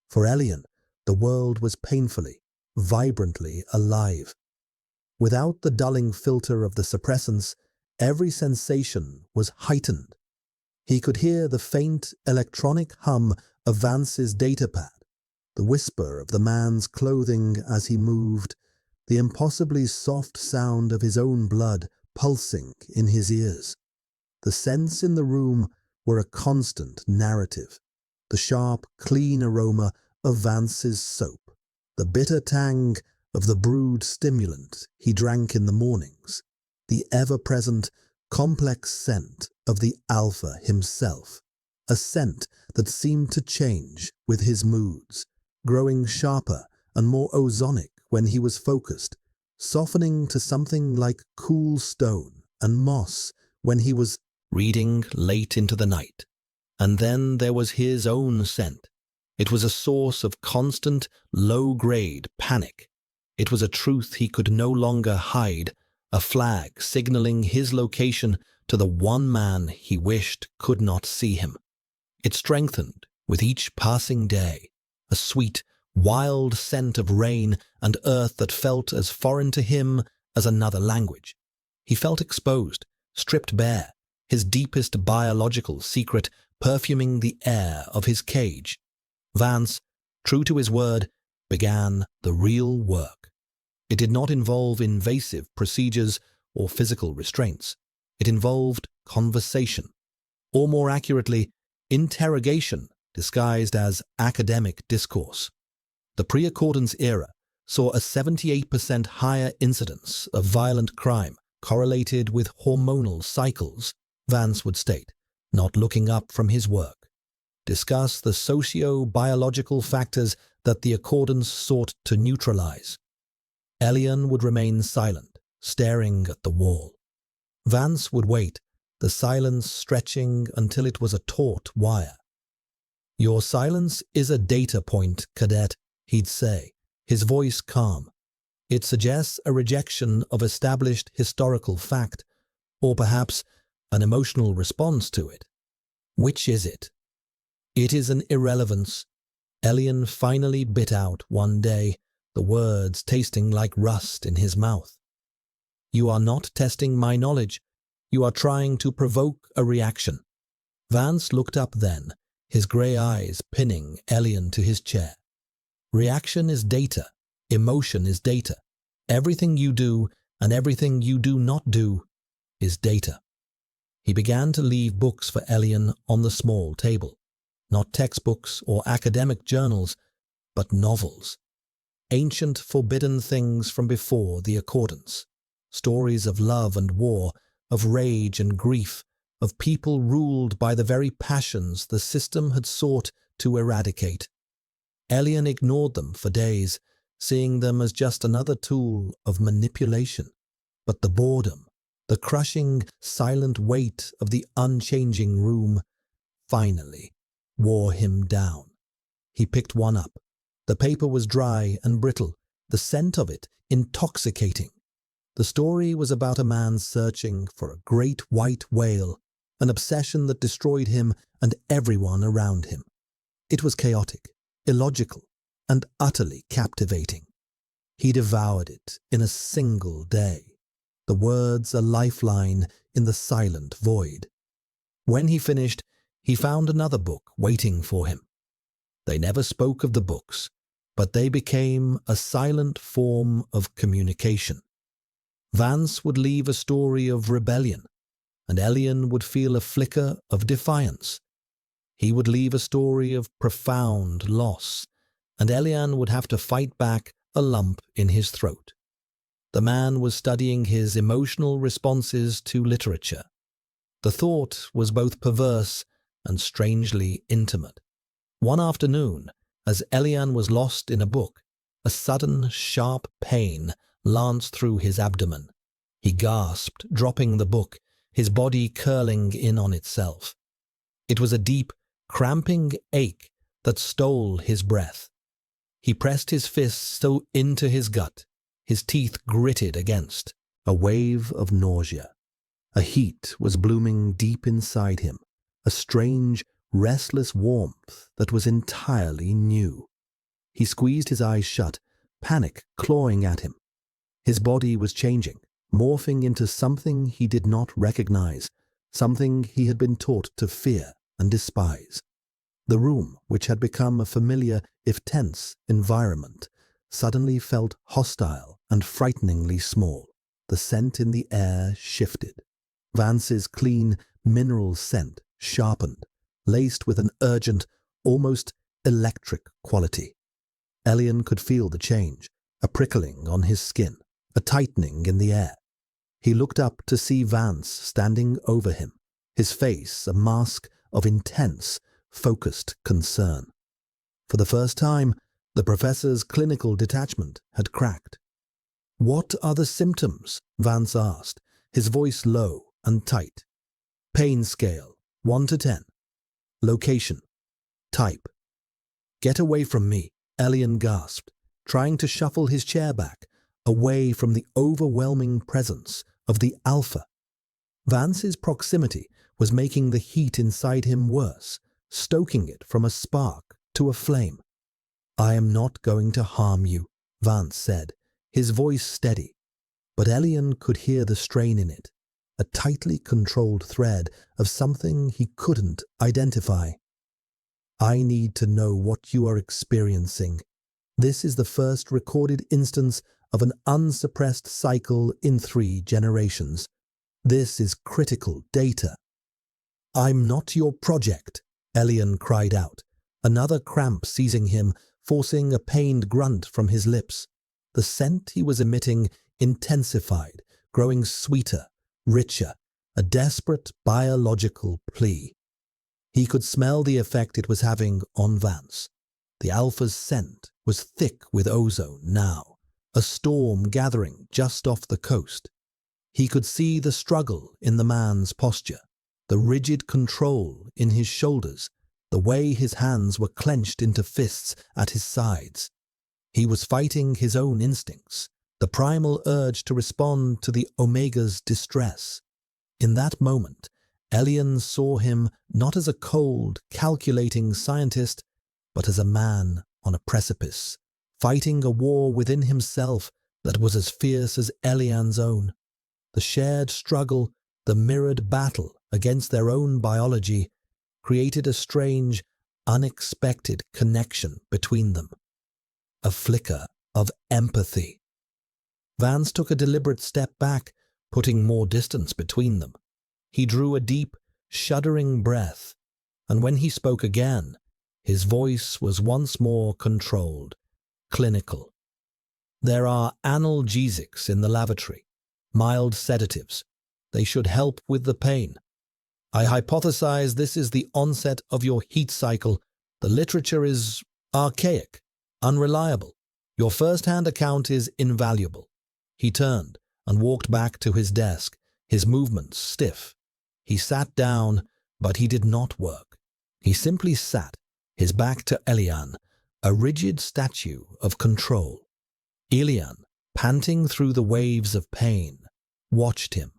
[SPEAKER 1] For Elian, the world was painfully, vibrantly alive. Without the dulling filter of the suppressants, every sensation was heightened. He could hear the faint electronic hum of Vance's datapad, the whisper of the man's clothing as he moved, the impossibly soft sound of his own blood pulsing in his ears. The scents in the room were a constant narrative. The sharp, clean aroma of Vance's soap, the bitter tang of the brewed stimulant he drank in the mornings, the ever-present, complex scent of the alpha himself, a scent that seemed to change with his moods, growing sharper and more ozonic when he was focused, softening to something like cool stone and moss when he was reading late into the night. And then there was his own scent. It was a source of constant, low-grade panic. It was a truth he could no longer hide, a flag signaling his location to the one man he wished could not see him. It strengthened with each passing day, a sweet, wild scent of rain and earth that felt as foreign to him as another language. He felt exposed, stripped bare, his deepest biological secret perfuming the air of his cage. Vance, true to his word, began the real work. It did not involve invasive procedures or physical restraints. It involved conversation, or more accurately, interrogation disguised as academic discourse. The pre-accordance era saw a 78% higher incidence of violent crime correlated with hormonal cycles, Vance would state, not looking up from his work. Discuss the socio-biological factors that the accordance sought to neutralize. Elian would remain silent, staring at the wall. Vance would wait, the silence stretching until it was a taut wire. "Your silence is a data point, cadet," he'd say, his voice calm. "It suggests a rejection of established historical fact, or perhaps an emotional response to it. Which is it?" "It is an irrelevance," Elian finally bit out one day, the words tasting like rust in his mouth. "You are not testing my knowledge. You are trying to provoke a reaction." Vance looked up then, his grey eyes pinning Elian to his chair. "Reaction is data. Emotion is data. Everything you do and everything you do not do is data." He began to leave books for Elian on the small table. Not textbooks or academic journals, but novels. Ancient forbidden things from before the accordance. Stories of love and war, of rage and grief, of people ruled by the very passions the system had sought to eradicate. Elian ignored them for days, seeing them as just another tool of manipulation. But the boredom, the crushing, silent weight of the unchanging room, finally wore him down. He picked one up. The paper was dry and brittle, the scent of it intoxicating. The story was about a man searching for a great white whale, an obsession that destroyed him and everyone around him. It was chaotic, illogical, and utterly captivating. He devoured it in a single day, the words a lifeline in the silent void. When he finished, he found another book waiting for him. They never spoke of the books, but they became a silent form of communication. Vance would leave a story of rebellion, and Elian would feel a flicker of defiance. He would leave a story of profound loss, and Elian would have to fight back a lump in his throat. The man was studying his emotional responses to literature. The thought was both perverse and strangely intimate. One afternoon, as Elian was lost in a book, a sudden, sharp pain lanced through his abdomen. He gasped, dropping the book, his body curling in on itself. It was a deep, cramping ache that stole his breath. He pressed his fists so into his gut, his teeth gritted against. A wave of nausea. A heat was blooming deep inside him, a strange, restless warmth that was entirely new. He squeezed his eyes shut, panic clawing at him. His body was changing, morphing into something he did not recognize, something he had been taught to fear and despise. The room, which had become a familiar, if tense, environment, suddenly felt hostile and frighteningly small. The scent in the air shifted. Vance's clean, mineral scent sharpened, laced with an urgent, almost electric quality. Elian could feel the change, a prickling on his skin, a tightening in the air. He looked up to see Vance standing over him, his face a mask of intense, focused concern. For the first time, the professor's clinical detachment had cracked. "What are the symptoms?" Vance asked, his voice low and tight. "Pain scale, 1 to 10. Location. Type." "Get away from me," Elian gasped, trying to shuffle his chair back, away from the overwhelming presence of the alpha. Vance's proximity was making the heat inside him worse, stoking it from a spark to a flame. "I am not going to harm you," Vance said, his voice steady, but Elian could hear the strain in it, a tightly controlled thread of something he couldn't identify. "I need to know what you are experiencing. This is the first recorded instance of an unsuppressed cycle in 3 generations. This is critical data." "I'm not your project," Elian cried out, another cramp seizing him, forcing a pained grunt from his lips. The scent he was emitting intensified, growing sweeter, richer, a desperate biological plea. He could smell the effect it was having on Vance. The alpha's scent was thick with ozone now, a storm gathering just off the coast. He could see the struggle in the man's posture, the rigid control in his shoulders, the way his hands were clenched into fists at his sides. He was fighting his own instincts, the primal urge to respond to the Omega's distress. In that moment, Elian saw him not as a cold, calculating scientist, but as a man on a precipice, fighting a war within himself that was as fierce as Elian's own. The shared struggle, the mirrored battle against their own biology, created a strange, unexpected connection between them. A flicker of empathy. Vance took a deliberate step back, putting more distance between them. He drew a deep, shuddering breath, and when he spoke again, his voice was once more controlled, clinical. There are analgesics in the lavatory, mild sedatives. They should help with the pain. I hypothesize this is the onset of your heat cycle. The literature is archaic, unreliable. Your first-hand account is invaluable. He turned and walked back to his desk, his movements stiff. He sat down, but he did not work. He simply sat, his back to Elian, a rigid statue of control. Elian, panting through the waves of pain, watched him.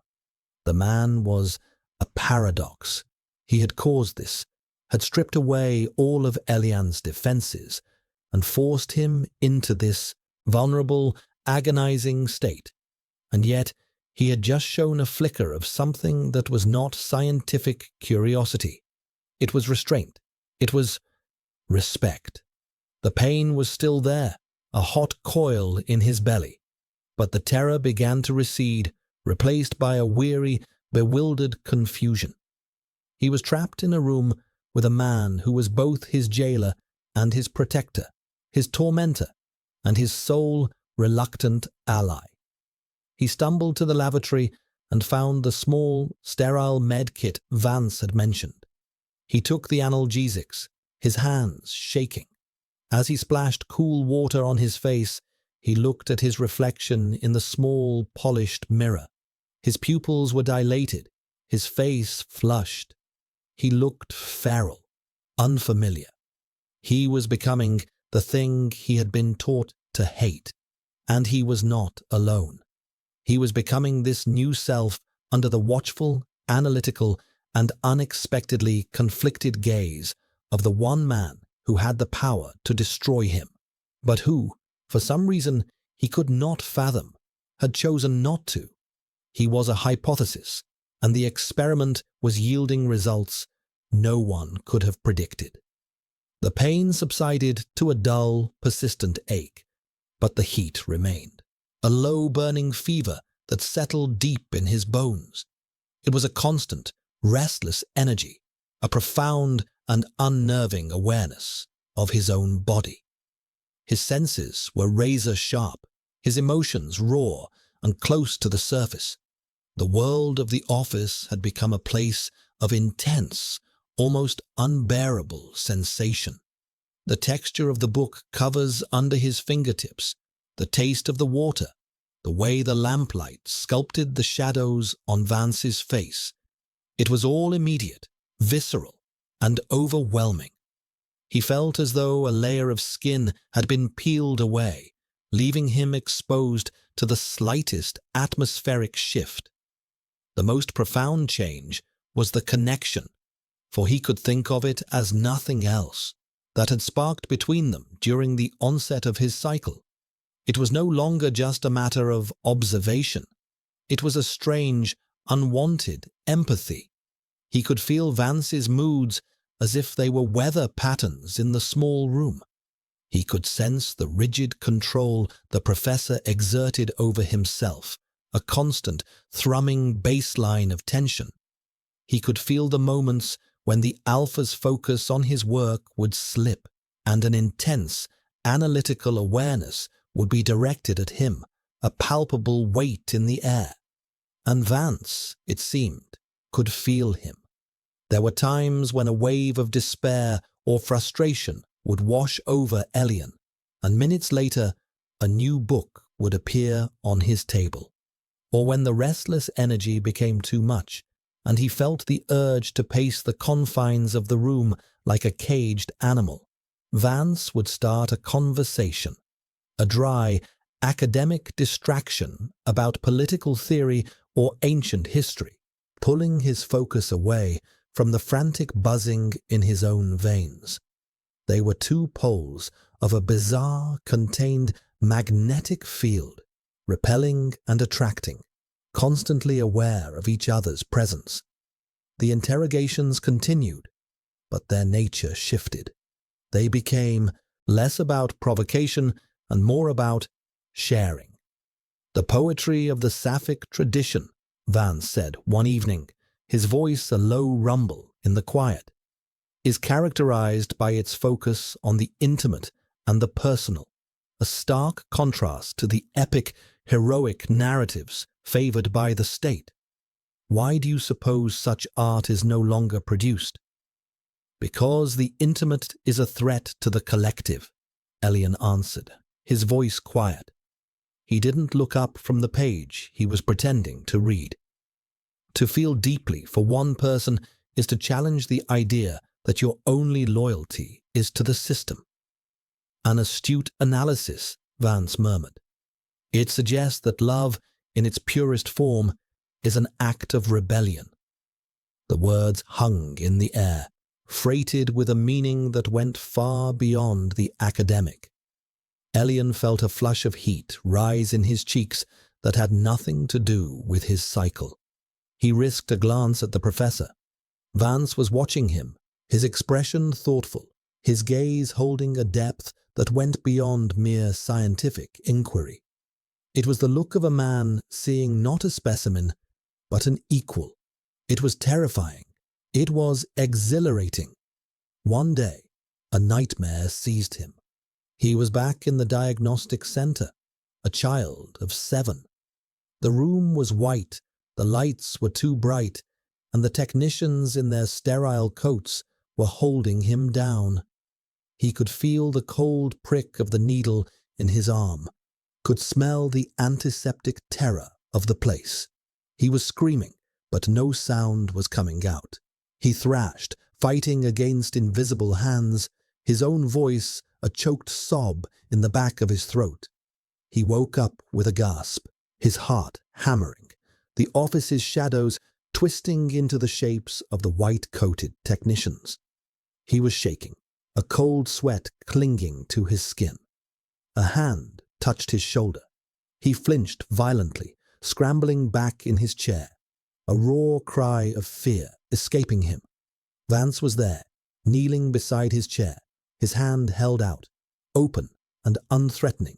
[SPEAKER 1] The man was a paradox. He had caused this, had stripped away all of Elian's defenses, and forced him into this vulnerable, agonizing state. And yet, he had just shown a flicker of something that was not scientific curiosity. It was restraint. It was respect. The pain was still there, a hot coil in his belly. But the terror began to recede, replaced by a weary, bewildered confusion. He was trapped in a room with a man who was both his jailer and his protector, his tormentor, and his sole, reluctant ally. He stumbled to the lavatory and found the small, sterile med kit Vance had mentioned. He took the analgesics, his hands shaking. As he splashed cool water on his face, he looked at his reflection in the small, polished mirror. His pupils were dilated, his face flushed. He looked feral, unfamiliar. He was becoming the thing he had been taught to hate, and he was not alone. He was becoming this new self under the watchful, analytical, and unexpectedly conflicted gaze of the one man who had the power to destroy him, but who, for some reason he could not fathom, had chosen not to. He was a hypothesis, and the experiment was yielding results no one could have predicted. The pain subsided to a dull, persistent ache, but the heat remained, a low burning fever that settled deep in his bones. It was a constant, restless energy, a profound and unnerving awareness of his own body. His senses were razor sharp, his emotions raw and close to the surface. The world of the office had become a place of intense, almost unbearable sensation. The texture of the book covers under his fingertips, the taste of the water, the way the lamplight sculpted the shadows on Vance's face. It was all immediate, visceral, and overwhelming. He felt as though a layer of skin had been peeled away, leaving him exposed to the slightest atmospheric shift. The most profound change was the connection, for he could think of it as nothing else, that had sparked between them during the onset of his cycle. It was no longer just a matter of observation. It was a strange, unwanted empathy. He could feel Vance's moods as if they were weather patterns in the small room. He could sense the rigid control the professor exerted over himself, a constant, thrumming baseline of tension. He could feel the moments when the alpha's focus on his work would slip, and an intense, analytical awareness would be directed at him, a palpable weight in the air. And Vance, it seemed, could feel him. There were times when a wave of despair or frustration would wash over Elian, and minutes later, a new book would appear on his table. Or when the restless energy became too much, and he felt the urge to pace the confines of the room like a caged animal, Vance would start a conversation, a dry, academic distraction about political theory or ancient history, pulling his focus away from the frantic buzzing in his own veins. They were two poles of a bizarre, contained magnetic field, repelling and attracting, constantly aware of each other's presence. The interrogations continued, but their nature shifted. They became less about provocation and more about sharing. "The poetry of the Sapphic tradition," Vance said one evening, his voice a low rumble in the quiet, "is characterized by its focus on the intimate and the personal, a stark contrast to the epic, heroic narratives favored by the state. Why do you suppose such art is no longer produced?" "Because the intimate is a threat to the collective," Elian answered, his voice quiet. He didn't look up from the page he was pretending to read. To feel deeply for one person is to challenge the idea that your only loyalty is to the system. "An astute analysis," Vance murmured. "It suggests that love, in its purest form, is an act of rebellion." The words hung in the air, freighted with a meaning that went far beyond the academic. Elian felt a flush of heat rise in his cheeks that had nothing to do with his cycle. He risked a glance at the professor. Vance was watching him, his expression thoughtful, his gaze holding a depth that went beyond mere scientific inquiry. It was the look of a man seeing not a specimen, but an equal. It was terrifying. It was exhilarating. One day, a nightmare seized him. He was back in the diagnostic center, a child of 7. The room was white, the lights were too bright, and the technicians in their sterile coats were holding him down. He could feel the cold prick of the needle in his arm, could smell the antiseptic terror of the place. He was screaming, but no sound was coming out. He thrashed, fighting against invisible hands, his own voice a choked sob in the back of his throat. He woke up with a gasp, his heart hammering, the office's shadows twisting into the shapes of the white-coated technicians. He was shaking, a cold sweat clinging to his skin. A hand touched his shoulder. He flinched violently, scrambling back in his chair, a raw cry of fear escaping him. Vance was there, kneeling beside his chair, his hand held out, open and unthreatening.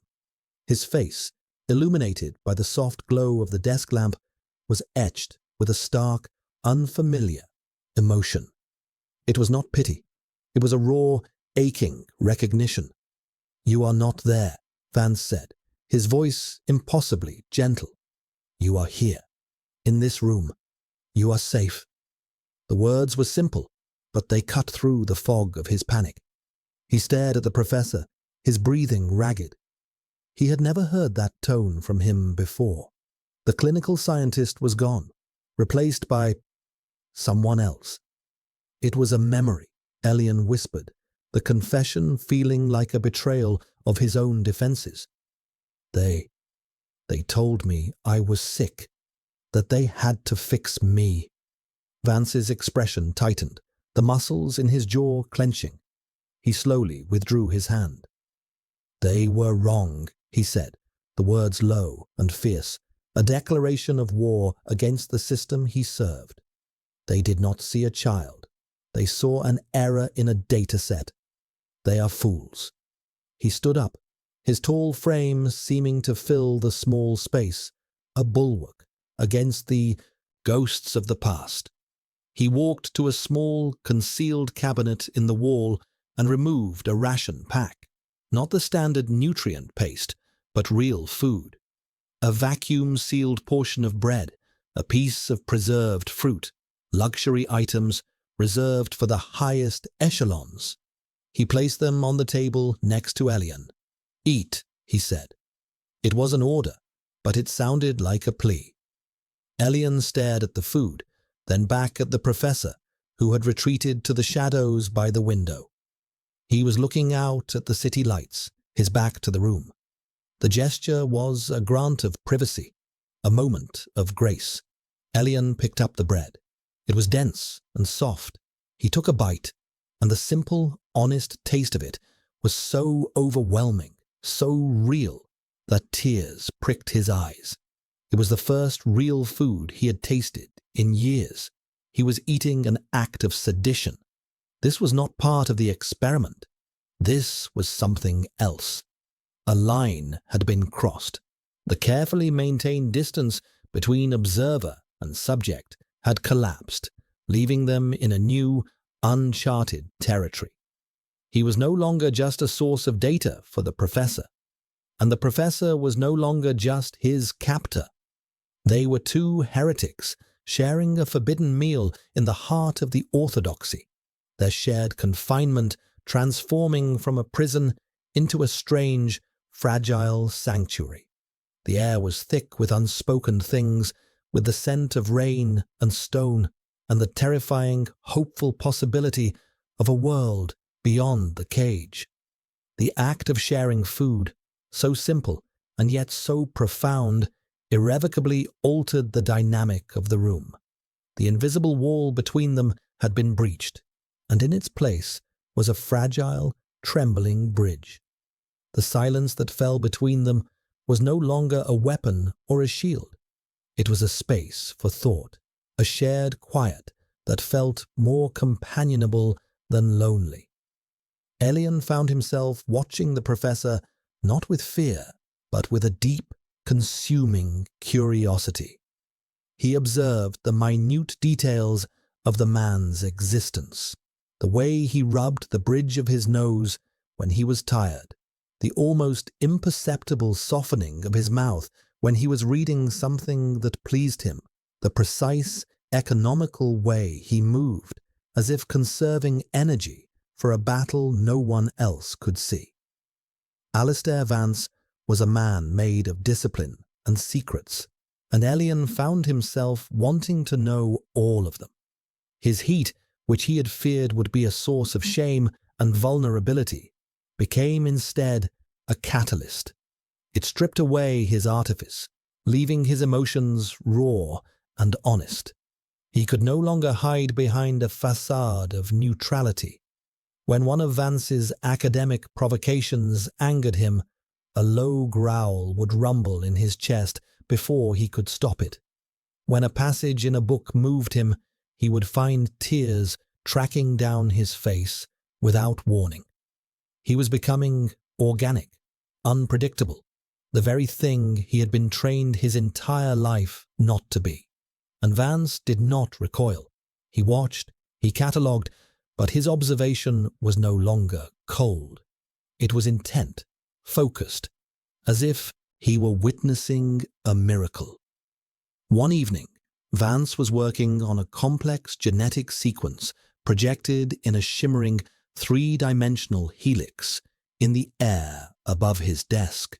[SPEAKER 1] His face, illuminated by the soft glow of the desk lamp, was etched with a stark, unfamiliar emotion. It was not pity. It was a raw, aching recognition. "You are not there," Vance said, his voice impossibly gentle. "You are here, in this room. You are safe." The words were simple, but they cut through the fog of his panic. He stared at the professor, his breathing ragged. He had never heard that tone from him before. The clinical scientist was gone, replaced by someone else. It was a memory, Elian whispered, the confession feeling like a betrayal of his own defenses. They told me I was sick, that they had to fix me." Vance's expression tightened, the muscles in his jaw clenching. He slowly withdrew his hand. "They were wrong," he said, the words low and fierce, a declaration of war against the system he served. "They did not see a child. They saw an error in a data set. They are fools." He stood up, his tall frame seeming to fill the small space, a bulwark against the ghosts of the past. He walked to a small, concealed cabinet in the wall and removed a ration pack, not the standard nutrient paste, but real food. A vacuum-sealed portion of bread, a piece of preserved fruit, luxury items reserved for the highest echelons. He placed them on the table next to Elian. "Eat," he said. It was an order, but it sounded like a plea. Elian stared at the food, then back at the professor, who had retreated to the shadows by the window. He was looking out at the city lights, his back to the room. The gesture was a grant of privacy, a moment of grace. Elian picked up the bread. It was dense and soft. He took a bite, and the simple, honest taste of it was so overwhelming, so real, that tears pricked his eyes. It was the first real food he had tasted in years. He was eating an act of sedition. This was not part of the experiment. This was something else. A line had been crossed. The carefully maintained distance between observer and subject had collapsed, leaving them in a new, uncharted territory. He was no longer just a source of data for the professor, and the professor was no longer just his captor. They were two heretics sharing a forbidden meal in the heart of the orthodoxy, their shared confinement transforming from a prison into a strange, fragile sanctuary. The air was thick with unspoken things, with the scent of rain and stone, and the terrifying, hopeful possibility of a world beyond the cage. The act of sharing food, so simple and yet so profound, irrevocably altered the dynamic of the room. The invisible wall between them had been breached, and in its place was a fragile, trembling bridge. The silence that fell between them was no longer a weapon or a shield. It was a space for thought, a shared quiet that felt more companionable than lonely. Elian found himself watching the professor not with fear, but with a deep, consuming curiosity. He observed the minute details of the man's existence, the way he rubbed the bridge of his nose when he was tired, the almost imperceptible softening of his mouth when he was reading something that pleased him, the precise, economical way he moved, as if conserving energy for a battle no one else could see. Alistair Vance was a man made of discipline and secrets, and Elian found himself wanting to know all of them. His heat, which he had feared would be a source of shame and vulnerability, became instead a catalyst. It stripped away his artifice, leaving his emotions raw and honest. He could no longer hide behind a facade of neutrality. When one of Vance's academic provocations angered him, a low growl would rumble in his chest before he could stop it. When a passage in a book moved him, he would find tears tracking down his face without warning. He was becoming organic, unpredictable, the very thing he had been trained his entire life not to be. And Vance did not recoil. He watched, he catalogued, but his observation was no longer cold. It was intent, focused, as if he were witnessing a miracle. One evening, Vance was working on a complex genetic sequence projected in a shimmering three-dimensional helix in the air above his desk.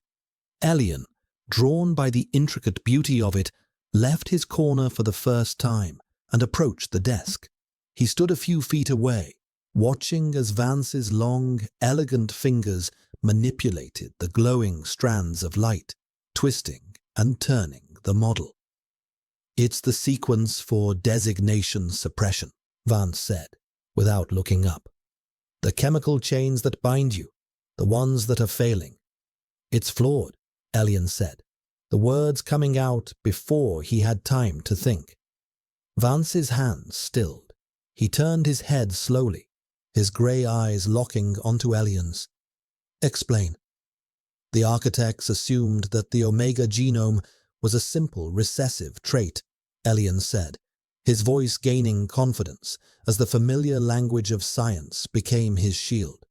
[SPEAKER 1] Elian, drawn by the intricate beauty of it, left his corner for the first time and approached the desk. He stood a few feet away, watching as Vance's long, elegant fingers manipulated the glowing strands of light, twisting and turning the model. "It's the sequence for designation suppression," Vance said, without looking up. "The chemical chains that bind you, the ones that are failing." "It's flawed," Elian said, the words coming out before he had time to think. Vance's hands stilled. He turned his head slowly, his grey eyes locking onto Elian's. "Explain." The architects assumed that the Omega genome was a simple recessive trait, Elian said, his voice gaining confidence as the familiar language of science became his shield.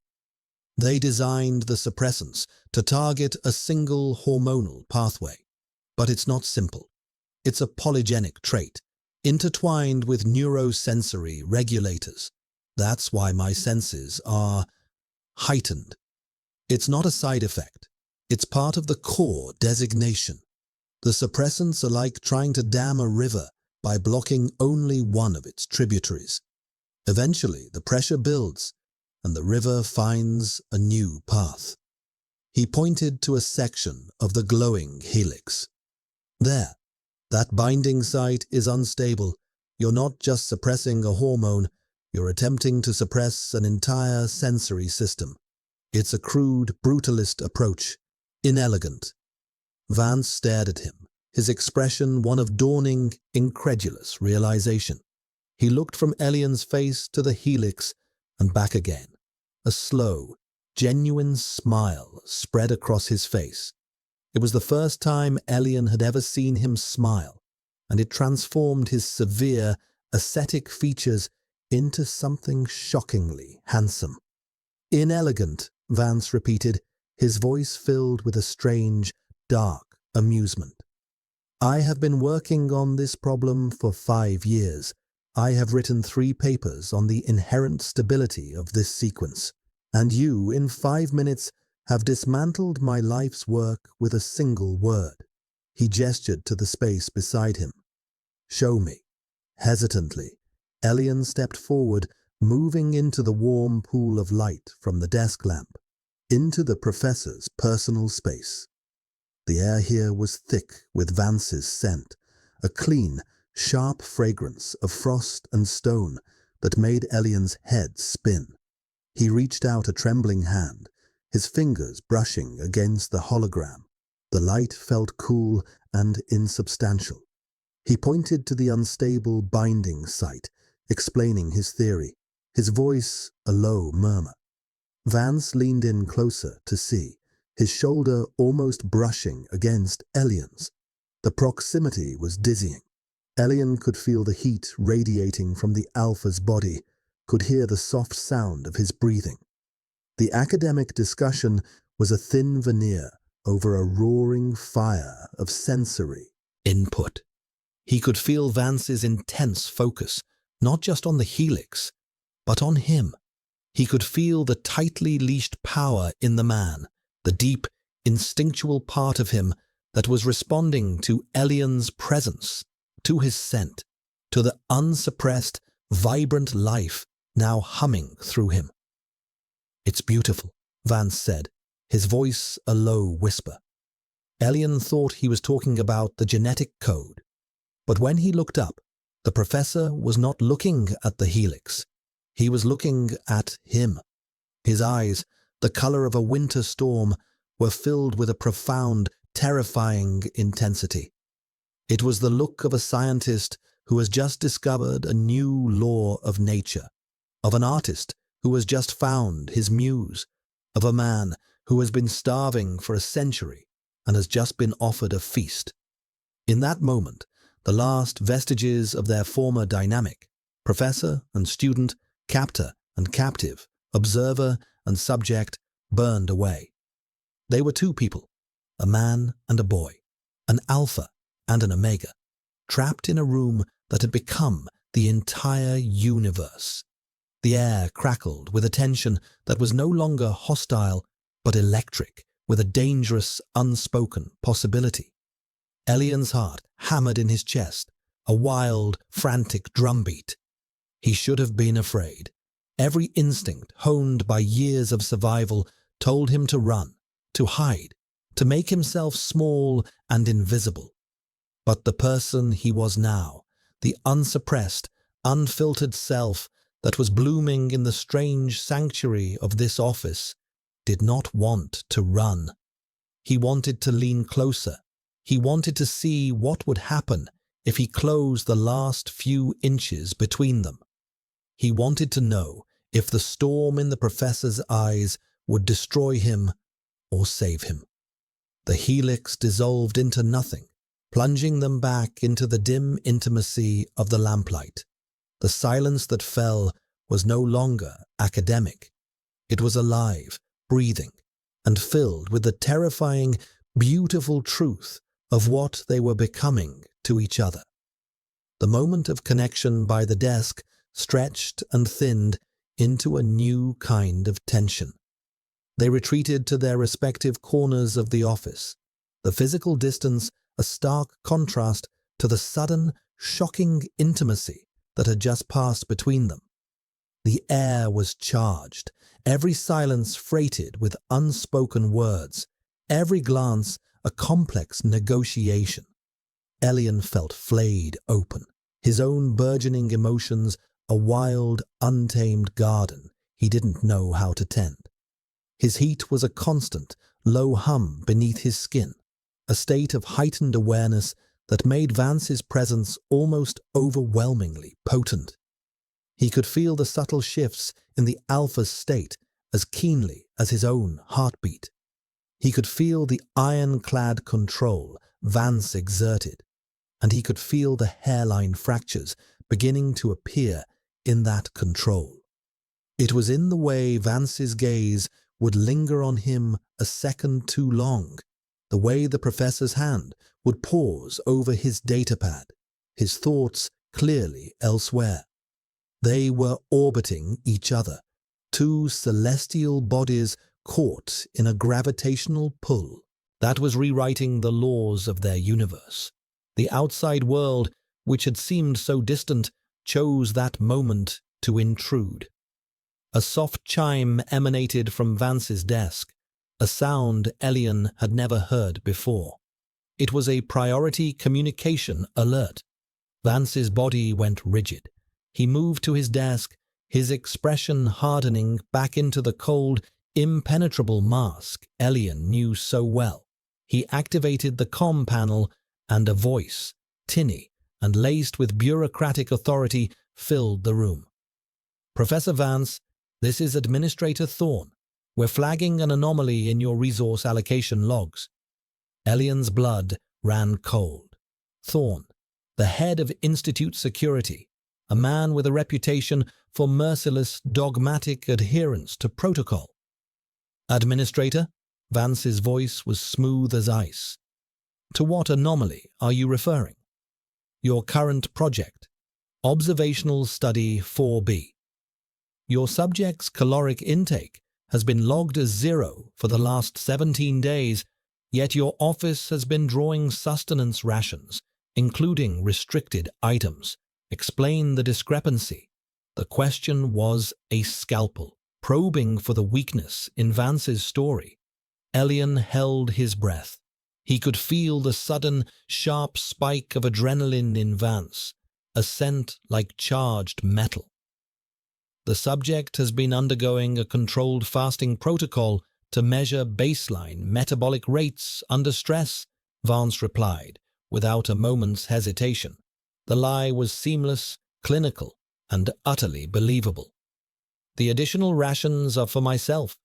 [SPEAKER 1] "They designed the suppressants to target a single hormonal pathway. But it's not simple. It's a polygenic trait, intertwined with neurosensory regulators. That's why my senses are heightened. It's not a side effect. It's part of the core designation. The suppressants are like trying to dam a river by blocking only one of its tributaries. Eventually, the pressure builds, and the river finds a new path." He pointed to a section of the glowing helix. "There, that binding site is unstable. You're not just suppressing a hormone, You're attempting to suppress an entire sensory system. It's a crude, brutalist approach. Inelegant. Vance stared at him, his expression one of dawning, incredulous realization. He looked from Elian's face to the helix and back again. A slow, genuine smile spread across his face. It was the first time Elian had ever seen him smile, and it transformed his severe, ascetic features into something shockingly handsome. Inelegant, Vance repeated, his voice filled with a strange, dark amusement. I have been working on this problem for 5 years. I have written 3 papers on the inherent stability of this sequence, and you, in 5 minutes, have dismantled my life's work with a single word. He gestured to the space beside him. Show me. Hesitantly, Elian stepped forward, moving into the warm pool of light from the desk lamp, into the professor's personal space. The air here was thick with Vance's scent, a clean, sharp fragrance of frost and stone that made Elian's head spin. He reached out a trembling hand, his fingers brushing against the hologram. The light felt cool and insubstantial. He pointed to the unstable binding site, explaining his theory, his voice a low murmur. Vance leaned in closer to see, his shoulder almost brushing against Elian's. The proximity was dizzying. Elian could feel the heat radiating from the Alpha's body, could hear the soft sound of his breathing. The academic discussion was a thin veneer over a roaring fire of sensory input. He could feel Vance's intense focus, not just on the helix, but on him. He could feel the tightly leashed power in the man, the deep, instinctual part of him that was responding to Elian's presence, to his scent, to the unsuppressed, vibrant life now humming through him. It's beautiful, Vance said, his voice a low whisper. Elian thought he was talking about the genetic code, but when he looked up, the professor was not looking at the helix. He was looking at him. His eyes, the color of a winter storm, were filled with a profound, terrifying intensity. It was the look of a scientist who has just discovered a new law of nature, of an artist who has just found his muse, of a man who has been starving for a century and has just been offered a feast. In that moment, the last vestiges of their former dynamic, professor and student, captor and captive, observer and subject, burned away. They were 2 people, a man and a boy, an alpha and an omega, trapped in a room that had become the entire universe. The air crackled with a tension that was no longer hostile but electric, with a dangerous, unspoken possibility. Elian's heart hammered in his chest, a wild, frantic drumbeat. He should have been afraid. Every instinct, honed by years of survival, told him to run, to hide, to make himself small and invisible. But the person he was now, the unsuppressed, unfiltered self that was blooming in the strange sanctuary of this office, did not want to run. He wanted to lean closer. He wanted to see what would happen if he closed the last few inches between them. He wanted to know if the storm in the professor's eyes would destroy him or save him. The helix dissolved into nothing, plunging them back into the dim intimacy of the lamplight. The silence that fell was no longer academic. It was alive, breathing, and filled with the terrifying, beautiful truth of what they were becoming to each other. The moment of connection by the desk stretched and thinned into a new kind of tension. They retreated to their respective corners of the office, the physical distance a stark contrast to the sudden, shocking intimacy that had just passed between them. The air was charged, every silence freighted with unspoken words, every glance a complex negotiation. Elian felt flayed open, his own burgeoning emotions a wild, untamed garden he didn't know how to tend. His heat was a constant, low hum beneath his skin, a state of heightened awareness that made Vance's presence almost overwhelmingly potent. He could feel the subtle shifts in the alpha's state as keenly as his own heartbeat. He could feel the ironclad control Vance exerted, and he could feel the hairline fractures beginning to appear in that control. It was in the way Vance's gaze would linger on him a second too long, the way the professor's hand would pause over his datapad, his thoughts clearly elsewhere. They were orbiting each other, two celestial bodies caught in a gravitational pull that was rewriting the laws of their universe. The outside world, which had seemed so distant, chose that moment to intrude. A soft chime emanated from Vance's desk, a sound Elian had never heard before. It was a priority communication alert. Vance's body went rigid. He moved to his desk, his expression hardening back into the cold, impenetrable mask Elian knew so well. He activated the comm panel, and a voice, tinny and laced with bureaucratic authority, filled the room. "Professor Vance, this is Administrator Thorne. We're flagging an anomaly in your resource allocation logs." Elian's blood ran cold. Thorne, the head of Institute Security, a man with a reputation for merciless, dogmatic adherence to protocol. "Administrator?" Vance's voice was smooth as ice. "To what anomaly are you referring?" "Your current project, Observational Study 4B. Your subject's caloric intake has been logged as 0 for the last 17 days, yet your office has been drawing sustenance rations, including restricted items. Explain the discrepancy." The question was a scalpel, probing for the weakness in Vance's story. Elian held his breath. He could feel the sudden, sharp spike of adrenaline in Vance, a scent like charged metal. "The subject has been undergoing a controlled fasting protocol to measure baseline metabolic rates under stress," Vance replied, without a moment's hesitation. The lie was seamless, clinical, and utterly believable. "The additional rations are for myself.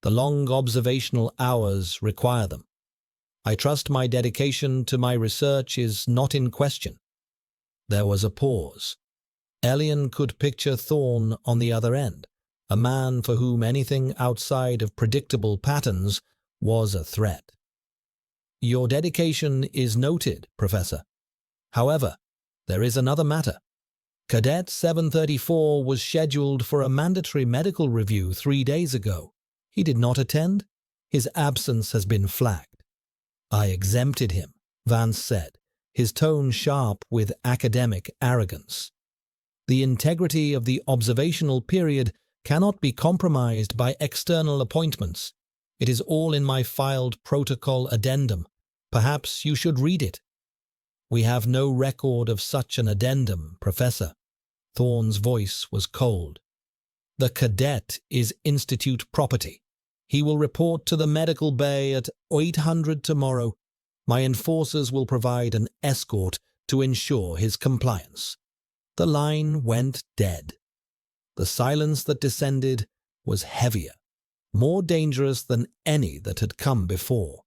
[SPEAKER 1] The long observational hours require them. I trust my dedication to my research is not in question." There was a pause. Elian could picture Thorne on the other end, a man for whom anything outside of predictable patterns was a threat. "Your dedication is noted, Professor. However, there is another matter. Cadet 734 was scheduled for a mandatory medical review 3 days ago. He did not attend. His absence has been flagged." "I exempted him," Vance said, his tone sharp with academic arrogance. "The integrity of the observational period cannot be compromised by external appointments. It is all in my filed protocol addendum. Perhaps you should read it." "We have no record of such an addendum, Professor." Thorne's voice was cold. "The cadet is Institute property. He will report to the medical bay at 800 tomorrow. My enforcers will provide an escort to ensure his compliance." The line went dead. The silence that descended was heavier, more dangerous than any that had come before.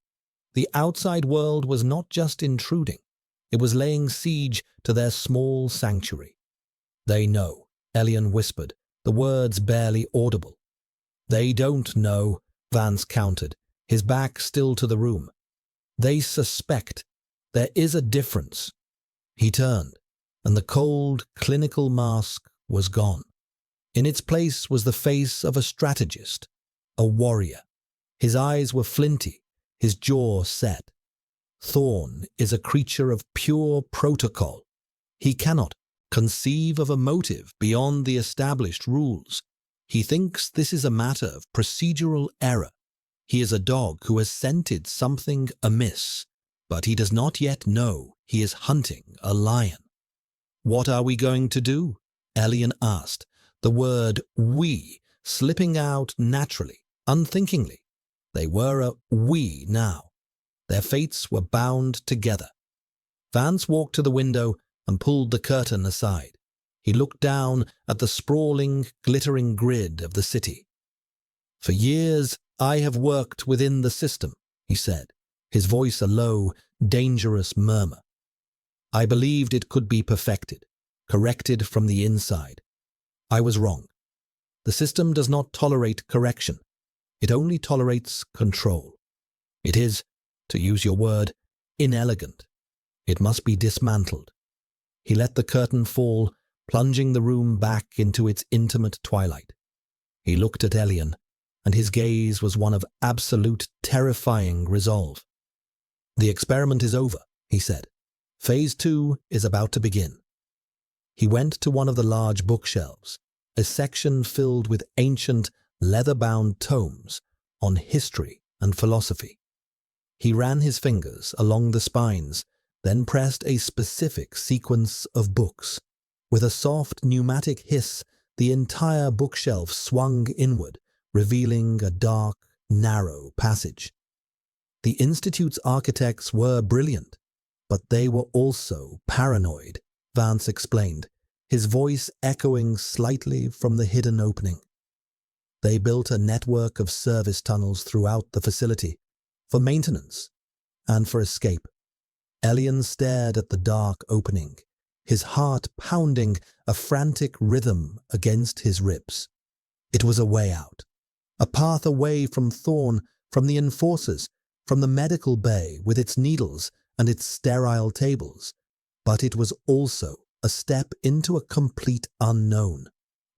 [SPEAKER 1] The outside world was not just intruding. It was laying siege to their small sanctuary. "They know," Elian whispered, the words barely audible. "They don't know," Vance countered, his back still to the room. "They suspect. There is a difference." He turned, and the cold, clinical mask was gone. In its place was the face of a strategist, a warrior. His eyes were flinty, his jaw set. Thorne is a creature of pure protocol. He cannot conceive of a motive beyond the established rules. He thinks this is a matter of procedural error. He is a dog who has scented something amiss, but he does not yet know he is hunting a lion. "What are we going to do?" Elian asked, the word we slipping out naturally, unthinkingly. They were a we now. Their fates were bound together. Vance walked to the window and pulled the curtain aside. He looked down at the sprawling, glittering grid of the city. For years I have worked within the system, he said, his voice a low, dangerous murmur. I believed it could be perfected, corrected from the inside. I was wrong. The system does not tolerate correction. It only tolerates control. It is, to use your word, inelegant. It must be dismantled. He let the curtain fall, plunging the room back into its intimate twilight. He looked at Elian, and his gaze was one of absolute, terrifying resolve. The experiment is over, he said. Phase 2 is about to begin. He went to one of the large bookshelves, a section filled with ancient, leather-bound tomes on history and philosophy. He ran his fingers along the spines, then pressed a specific sequence of books. With a soft pneumatic hiss, the entire bookshelf swung inward, revealing a dark, narrow passage. The Institute's architects were brilliant, but they were also paranoid, Vance explained, his voice echoing slightly from the hidden opening. They built a network of service tunnels throughout the facility, for maintenance and for escape. Elian stared at the dark opening, his heart pounding a frantic rhythm against his ribs. It was a way out, a path away from Thorn, from the enforcers, from the medical bay with its needles and its sterile tables. But it was also a step into a complete unknown,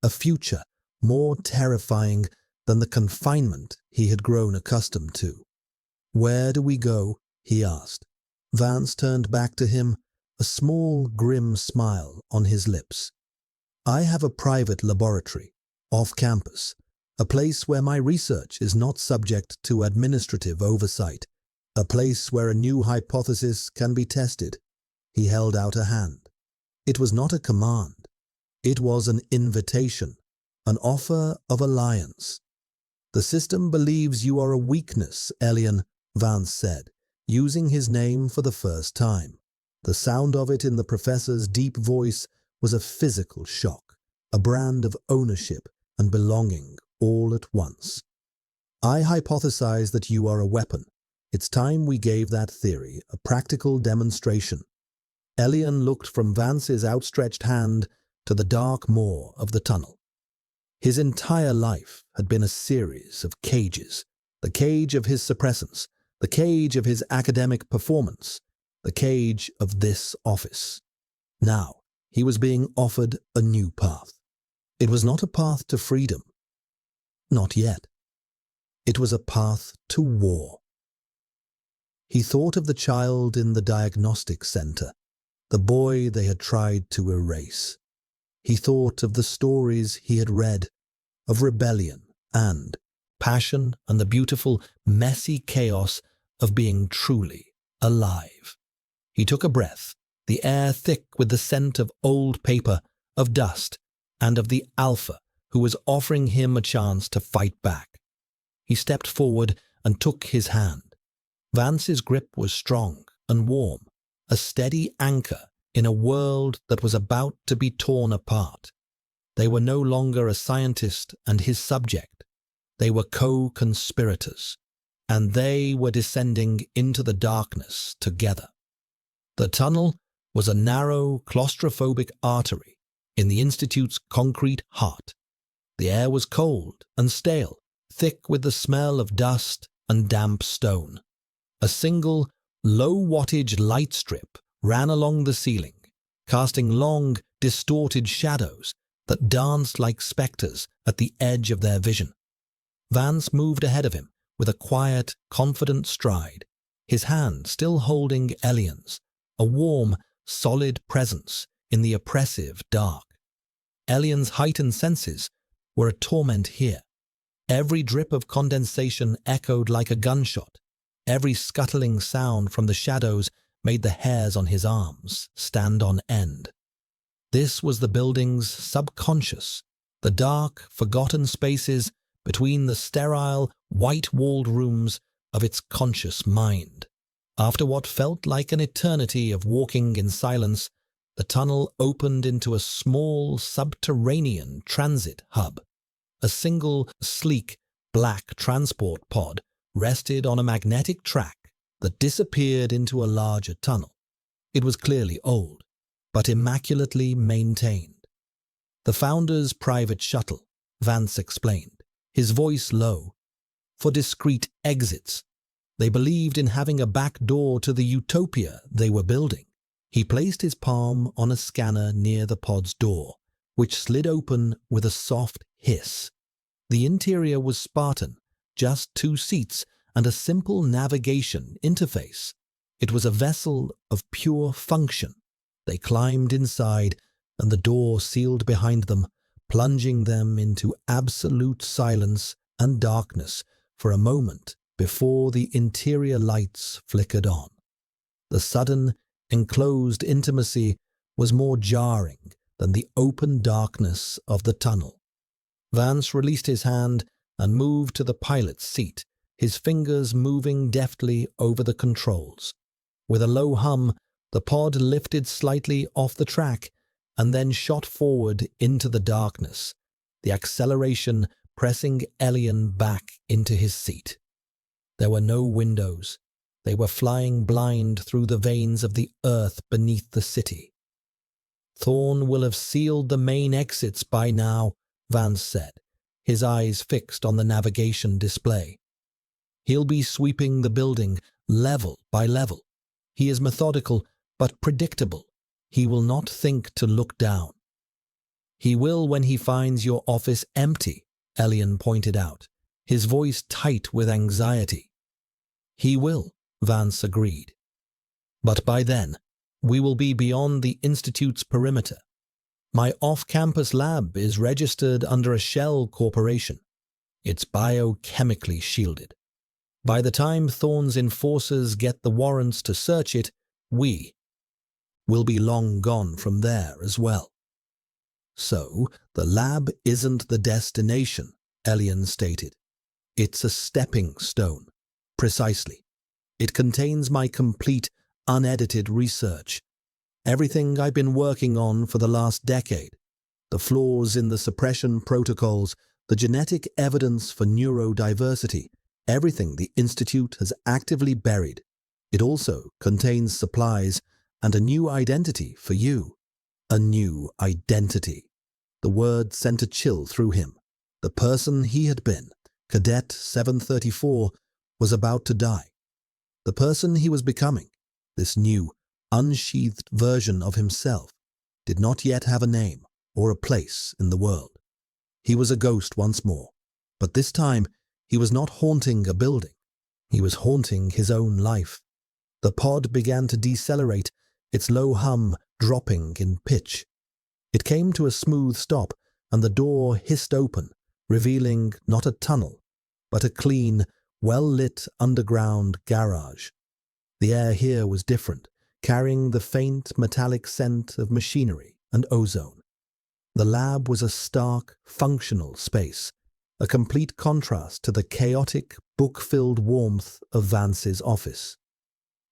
[SPEAKER 1] a future more terrifying than the confinement he had grown accustomed to. Where do we go? He asked. Vance turned back to him, a small, grim smile on his lips. I have a private laboratory, off campus, a place where my research is not subject to administrative oversight, a place where a new hypothesis can be tested. He held out a hand. It was not a command. It was an invitation, an offer of alliance. The system believes you are a weakness, Elian, Vance said, using his name for the first time. The sound of it in the professor's deep voice was a physical shock, a brand of ownership and belonging all at once. I hypothesize that you are a weapon. It's time we gave that theory a practical demonstration. Elian looked from Vance's outstretched hand to the dark maw of the tunnel. His entire life had been a series of cages, the cage of his suppressants, the cage of his academic performance, the cage of this office. Now, he was being offered a new path. It was not a path to freedom. Not yet. It was a path to war. He thought of the child in the diagnostic center, the boy they had tried to erase. He thought of the stories he had read, of rebellion and passion and the beautiful, messy chaos of being truly alive. He took a breath, the air thick with the scent of old paper, of dust, and of the Alpha who was offering him a chance to fight back. He stepped forward and took his hand. Vance's grip was strong and warm, a steady anchor in a world that was about to be torn apart. They were no longer a scientist and his subject. They were co-conspirators, and they were descending into the darkness together. The tunnel was a narrow, claustrophobic artery in the Institute's concrete heart. The air was cold and stale, thick with the smell of dust and damp stone. A single, low-wattage light strip ran along the ceiling, casting long, distorted shadows that danced like specters at the edge of their vision. Vance moved ahead of him with a quiet, confident stride, his hand still holding Elian's, a warm, solid presence in the oppressive dark. Elian's heightened senses were a torment here. Every drip of condensation echoed like a gunshot. Every scuttling sound from the shadows made the hairs on his arms stand on end. This was the building's subconscious, the dark, forgotten spaces between the sterile, white-walled rooms of its conscious mind. After what felt like an eternity of walking in silence, the tunnel opened into a small subterranean transit hub. A single, sleek, black transport pod rested on a magnetic track that disappeared into a larger tunnel. It was clearly old, but immaculately maintained. The founder's private shuttle, Vance explained, his voice low. For discreet exits. They believed in having a back door to the utopia they were building. He placed his palm on a scanner near the pod's door, which slid open with a soft hiss. The interior was Spartan, just 2 seats and a simple navigation interface. It was a vessel of pure function. They climbed inside, and the door sealed behind them, plunging them into absolute silence and darkness for a moment before the interior lights flickered on. The sudden, enclosed intimacy was more jarring than the open darkness of the tunnel. Vance released his hand and moved to the pilot's seat, his fingers moving deftly over the controls. With a low hum, the pod lifted slightly off the track and then shot forward into the darkness, the acceleration pressing Elian back into his seat. There were no windows. They were flying blind through the veins of the earth beneath the city. Thorn will have sealed the main exits by now, Vance said, his eyes fixed on the navigation display. He'll be sweeping the building level by level. He is methodical but predictable. He will not think to look down. He will when he finds your office empty, Elian pointed out, his voice tight with anxiety. He will, Vance agreed. But by then, we will be beyond the Institute's perimeter. My off-campus lab is registered under a shell corporation. It's biochemically shielded. By the time Thorn's enforcers get the warrants to search it, we will be long gone from there as well. So, the lab isn't the destination, Elian stated. It's a stepping stone. Precisely. It contains my complete, unedited research. Everything I've been working on for the last decade. The flaws in the suppression protocols, the genetic evidence for neurodiversity, everything the Institute has actively buried. It also contains supplies and a new identity for you. A new identity. The word sent a chill through him. The person he had been, Cadet 734, was about to die. The person he was becoming, this new, unsheathed version of himself, did not yet have a name or a place in the world. He was a ghost once more, but this time he was not haunting a building. He was haunting his own life. The pod began to decelerate, its low hum dropping in pitch. It came to a smooth stop, and the door hissed open, revealing not a tunnel, but a clean, well-lit underground garage. The air here was different, carrying the faint metallic scent of machinery and ozone. The lab was a stark, functional space, a complete contrast to the chaotic, book-filled warmth of Vance's office.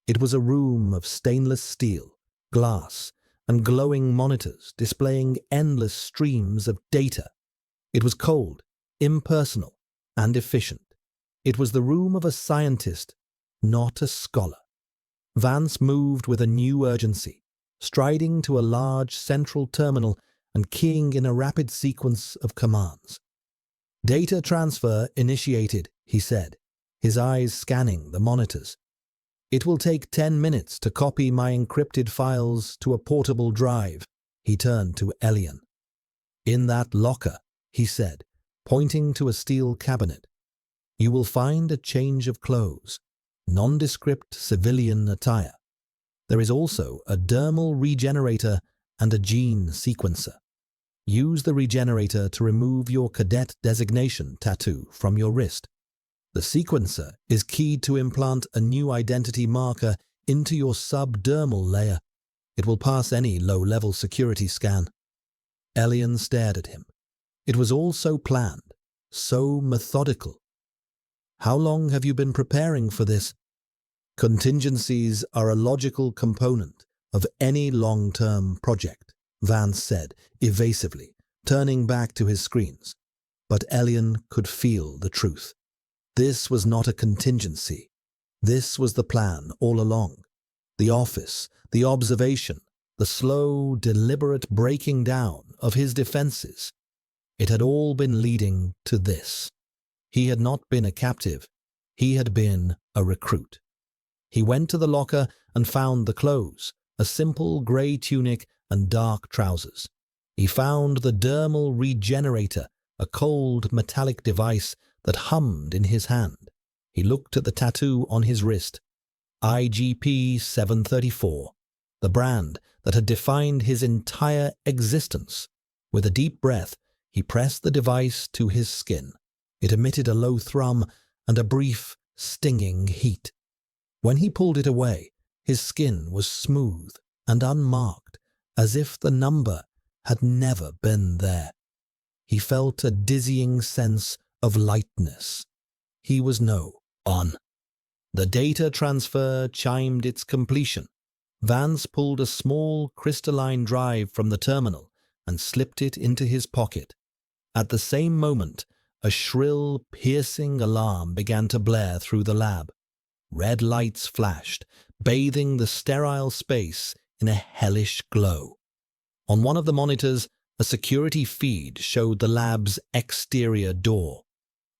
[SPEAKER 1] It was a room of stainless steel, glass, and glowing monitors displaying endless streams of data. It was cold, impersonal, and efficient. It was the room of a scientist, not a scholar. Vance moved with a new urgency, striding to a large central terminal and keying in a rapid sequence of commands. Data transfer initiated, he said, his eyes scanning the monitors. It will take 10 minutes to copy my encrypted files to a portable drive. He turned to Elian. In that locker, he said, pointing to a steel cabinet, you will find a change of clothes, nondescript civilian attire. There is also a dermal regenerator and a gene sequencer. Use the regenerator to remove your cadet designation tattoo from your wrist. The sequencer is keyed to implant a new identity marker into your subdermal layer. It will pass any low-level security scan. Elian stared at him. It was all so planned, so methodical. How long have you been preparing for this? Contingencies are a logical component of any long-term project, Vance said, evasively, turning back to his screens. But Elian could feel the truth. This was not a contingency. This was the plan all along. The office, the observation, the slow, deliberate breaking down of his defenses. It had all been leading to this. He had not been a captive. He had been a recruit. He went to the locker and found the clothes, a simple grey tunic and dark trousers. He found the dermal regenerator, a cold metallic device that hummed in his hand. He looked at the tattoo on his wrist. IGP 734, the brand that had defined his entire existence. With a deep breath, he pressed the device to his skin. It emitted a low thrum and a brief, stinging heat. When he pulled it away, his skin was smooth and unmarked, as if the number had never been there. He felt a dizzying sense of lightness. He was on. The data transfer chimed its completion. Vance pulled a small crystalline drive from the terminal and slipped it into his pocket. At the same moment, a shrill, piercing alarm began to blare through the lab. Red lights flashed, bathing the sterile space in a hellish glow. On one of the monitors, a security feed showed the lab's exterior door.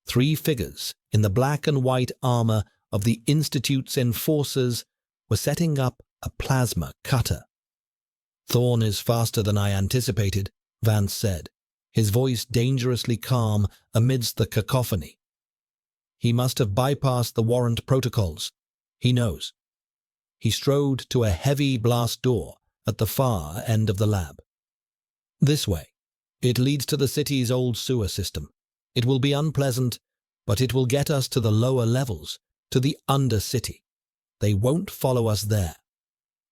[SPEAKER 1] 3 figures in the black and white armor of the Institute's enforcers were setting up a plasma cutter. "Thorn is faster than I anticipated," Vance said, his voice dangerously calm amidst the cacophony. "He must have bypassed the warrant protocols. He knows." He strode to a heavy blast door at the far end of the lab. "This way. It leads to the city's old sewer system. It will be unpleasant, but it will get us to the lower levels, to the Undercity. They won't follow us there."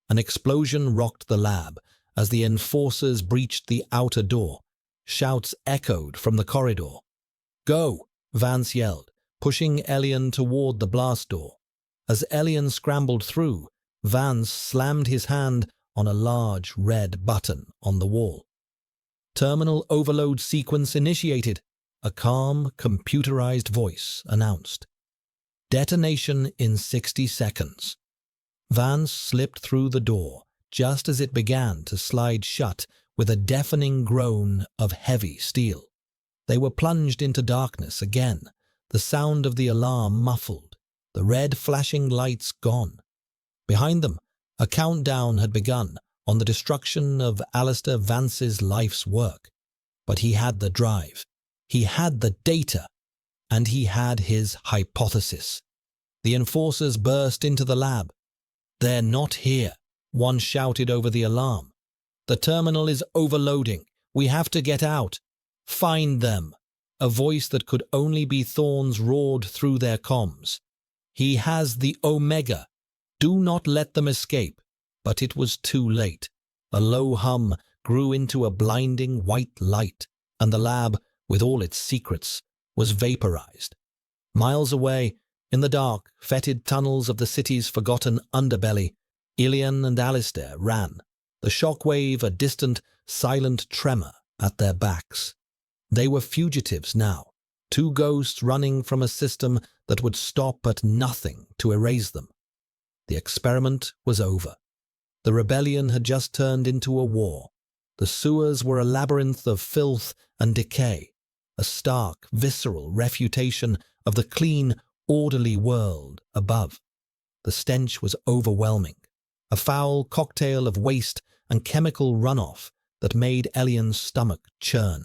[SPEAKER 1] An explosion rocked the lab as the enforcers breached the outer door. Shouts echoed from the corridor. "Go!" Vance yelled, pushing Elian toward the blast door. As Elian scrambled through, Vance slammed his hand on a large red button on the wall. "Terminal overload sequence initiated," a calm, computerized voice announced. "Detonation in 60 seconds. Vance slipped through the door just as it began to slide shut with a deafening groan of heavy steel. They were plunged into darkness again, the sound of the alarm muffled, the red flashing lights gone. Behind them, a countdown had begun on the destruction of Alistair Vance's life's work. But he had the drive, he had the data, and he had his hypothesis. The enforcers burst into the lab. "They're not here," one shouted over the alarm. "The terminal is overloading. We have to get out. Find them." A voice that could only be Thorn's roared through their comms. "He has the Omega. Do not let them escape." But it was too late. A low hum grew into a blinding white light, and the lab, with all its secrets, was vaporized. Miles away, in the dark, fetid tunnels of the city's forgotten underbelly, Elian and Alistair ran, the shockwave a distant, silent tremor at their backs. They were fugitives now, 2 ghosts running from a system that would stop at nothing to erase them. The experiment was over. The rebellion had just turned into a war. The sewers were a labyrinth of filth and decay, a stark, visceral refutation of the clean, orderly world above. The stench was overwhelming, a foul cocktail of waste and chemical runoff that made Elian's stomach churn.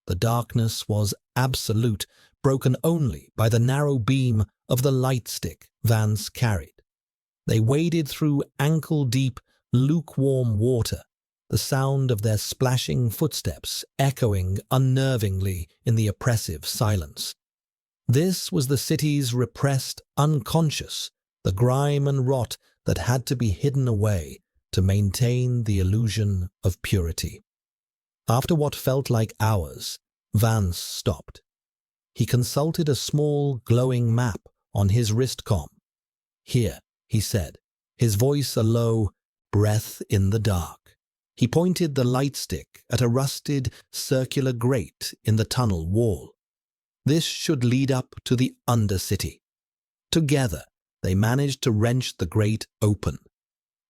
[SPEAKER 1] The darkness was absolute, broken only by the narrow beam of the light stick Vance carried. They waded through ankle-deep, lukewarm water, the sound of their splashing footsteps echoing unnervingly in the oppressive silence. This was the city's repressed unconscious, the grime and rot that had to be hidden away to maintain the illusion of purity. After what felt like hours, Vance stopped. He consulted a small, glowing map on his wristcom. "Here," he said, his voice a low breath in the dark. He pointed the light stick at a rusted, circular grate in the tunnel wall. "This should lead up to the Undercity." Together, they managed to wrench the grate open.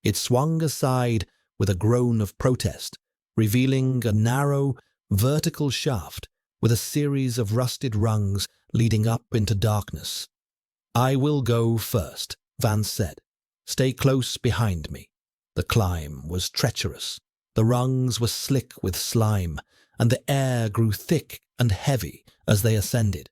[SPEAKER 1] It swung aside with a groan of protest, revealing a narrow, vertical shaft with a series of rusted rungs leading up into darkness. "I will go first," Vance said. "Stay close behind me." The climb was treacherous. The rungs were slick with slime, and the air grew thick and heavy as they ascended.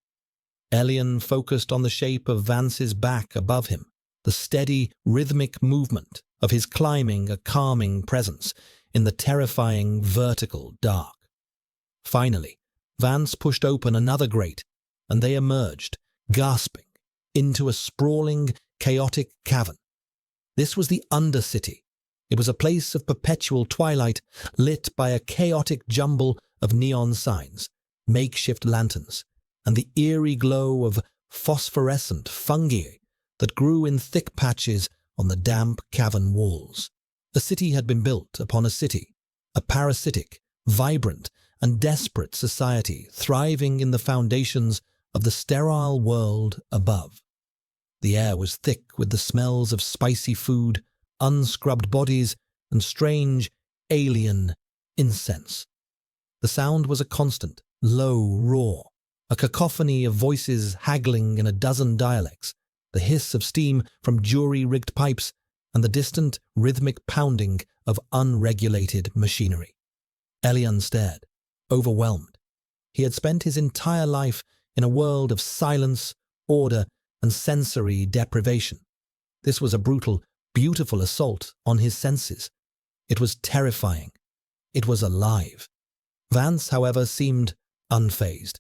[SPEAKER 1] Elian focused on the shape of Vance's back above him, the steady, rhythmic movement of his climbing a calming presence in the terrifying vertical dark. Finally, Vance pushed open another grate, and they emerged, gasping, into a sprawling, chaotic cavern. This was the Undercity. It was a place of perpetual twilight, lit by a chaotic jumble of neon signs, makeshift lanterns, and the eerie glow of phosphorescent fungi that grew in thick patches on the damp cavern walls. A city had been built upon a city, a parasitic, vibrant, and desperate society thriving in the foundations of the sterile world above. The air was thick with the smells of spicy food, unscrubbed bodies, and strange, alien incense. The sound was a constant, low roar, a cacophony of voices haggling in a dozen dialects, the hiss of steam from jury-rigged pipes, and the distant, rhythmic pounding of unregulated machinery. Elian stared, overwhelmed. He had spent his entire life in a world of silence, order, and sensory deprivation. This was a brutal, beautiful assault on his senses. It was terrifying. It was alive. Vance, however, seemed unfazed.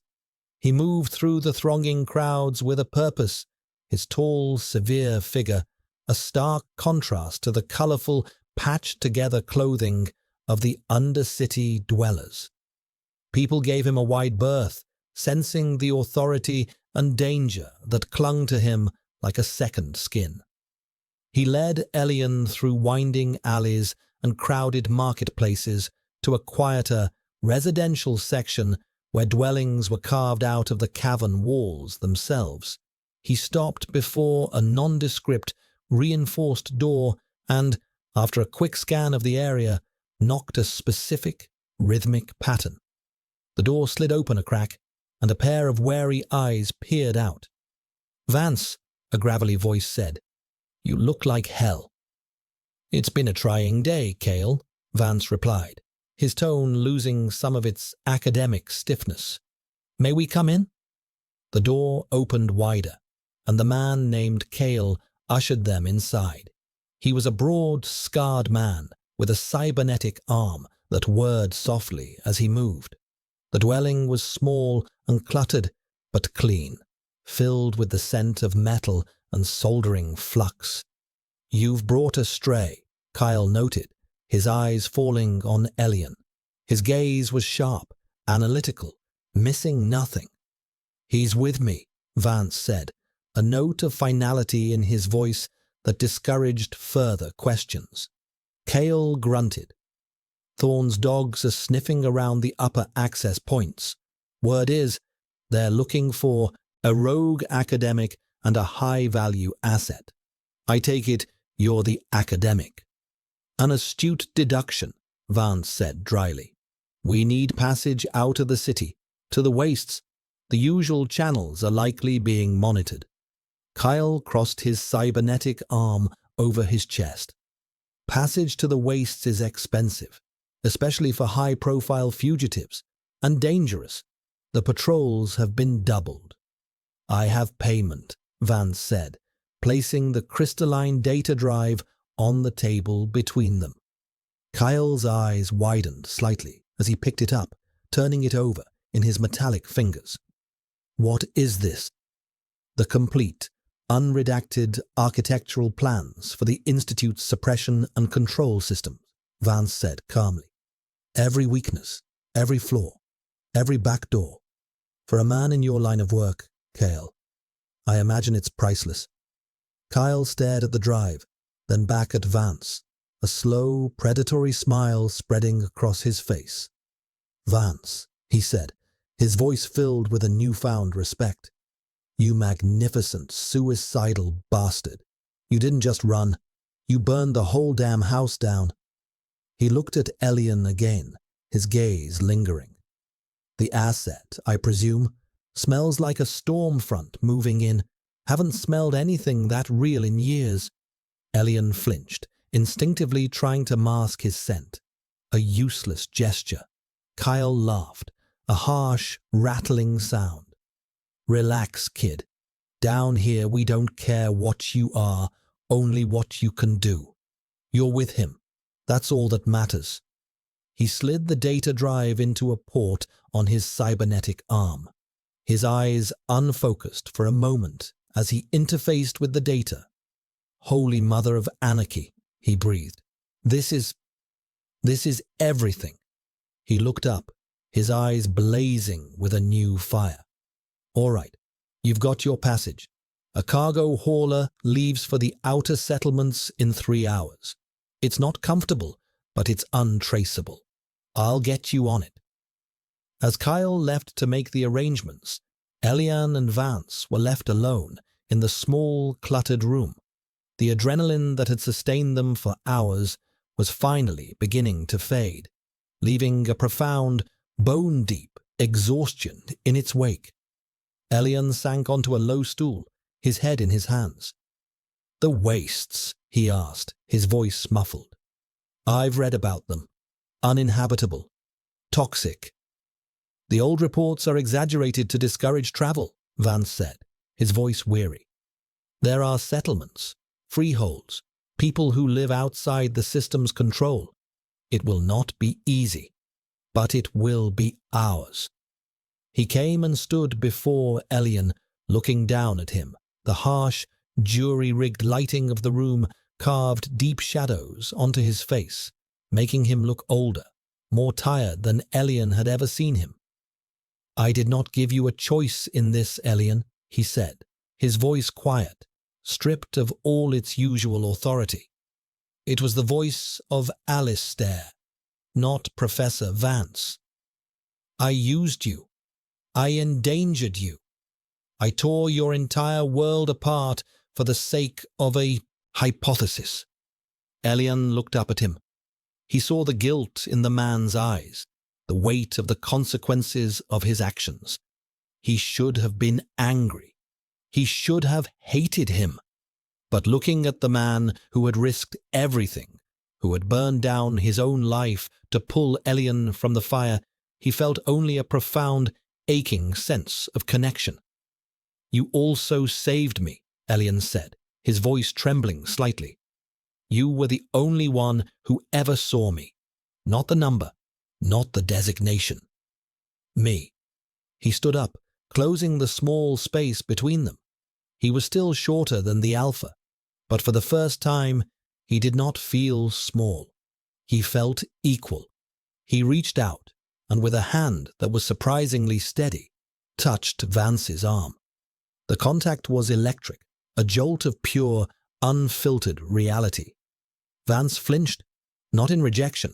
[SPEAKER 1] He moved through the thronging crowds with a purpose, his tall, severe figure a stark contrast to the colorful, patched-together clothing of the Undercity dwellers. People gave him a wide berth, sensing the authority and danger that clung to him like a second skin. He led Elian through winding alleys and crowded marketplaces to a quieter, residential section where dwellings were carved out of the cavern walls themselves. He stopped before a nondescript, reinforced door and, after a quick scan of the area, knocked a specific, rhythmic pattern. The door slid open a crack, and a pair of wary eyes peered out. "Vance," a gravelly voice said, "you look like hell." "It's been a trying day, Cale," Vance replied, his tone losing some of its academic stiffness. "May we come in?" The door opened wider, and the man named Cale ushered them inside. He was a broad, scarred man with a cybernetic arm that whirred softly as he moved. The dwelling was small and cluttered, but clean, filled with the scent of metal and soldering flux. "You've brought a stray," Kyle noted, his eyes falling on Elian. His gaze was sharp, analytical, missing nothing. "He's with me," Vance said, a note of finality in his voice that discouraged further questions. Cale grunted. "Thorne's dogs are sniffing around the upper access points. Word is, they're looking for a rogue academic and a high-value asset. I take it you're the academic." "An astute deduction," Vance said dryly. "We need passage out of the city, to the wastes. The usual channels are likely being monitored." Kyle crossed his cybernetic arm over his chest. "Passage to the wastes is expensive, especially for high-profile fugitives, and dangerous. The patrols have been doubled." "I have payment," Vance said, placing the crystalline data drive on the table between them. Kyle's eyes widened slightly as he picked it up, turning it over in his metallic fingers. "What is this?" "The complete, unredacted architectural plans for the Institute's suppression and control system, Vance said calmly. Every weakness, every flaw, every back door. For a man in your line of work, Kale, I imagine it's priceless. Kyle stared at the drive, then back at Vance, a slow, predatory smile spreading across his face. Vance, he said, his voice filled with a newfound respect. You magnificent, suicidal bastard. You didn't just run. You burned the whole damn house down. He looked at Elian again, his gaze lingering. The asset, I presume, smells like a storm front moving in. Haven't smelled anything that real in years. Elian flinched, instinctively trying to mask his scent. A useless gesture. Kyle laughed, a harsh, rattling sound. Relax, kid. Down here we don't care what you are, only what you can do. You're with him. That's all that matters. He slid the data drive into a port on his cybernetic arm, his eyes unfocused for a moment as he interfaced with the data. Holy mother of anarchy, he breathed. This is everything. He looked up, his eyes blazing with a new fire. All right, you've got your passage. A cargo hauler leaves for the outer settlements in 3 hours. It's not comfortable, but it's untraceable. I'll get you on it. As Kyle left to make the arrangements, Elian and Vance were left alone in the small, cluttered room. The adrenaline that had sustained them for hours was finally beginning to fade, leaving a profound, bone-deep exhaustion in its wake. Elian sank onto a low stool, his head in his hands. The wastes, he asked, his voice muffled. I've read about them. Uninhabitable. Toxic. The old reports are exaggerated to discourage travel, Vance said, his voice weary. There are settlements, freeholds, people who live outside the system's control. It will not be easy, but it will be ours. He came and stood before Elian, looking down at him. The harsh, jury-rigged lighting of the room carved deep shadows onto his face, making him look older, more tired than Elian had ever seen him. I did not give you a choice in this, Elian, he said, his voice quiet, stripped of all its usual authority. It was the voice of Alistair, not Professor Vance. I used you. I endangered you. I tore your entire world apart for the sake of a hypothesis. Elian looked up at him. He saw the guilt in the man's eyes, the weight of the consequences of his actions. He should have been angry. He should have hated him. But looking at the man who had risked everything, who had burned down his own life to pull Elian from the fire, he felt only a profound, aching sense of connection. You also saved me, Elian said, his voice trembling slightly. You were the only one who ever saw me. Not the number, not the designation. Me. He stood up, closing the small space between them. He was still shorter than the Alpha, but for the first time, he did not feel small. He felt equal. He reached out, and with a hand that was surprisingly steady, touched Vance's arm. The contact was electric, a jolt of pure, unfiltered reality. Vance flinched, not in rejection,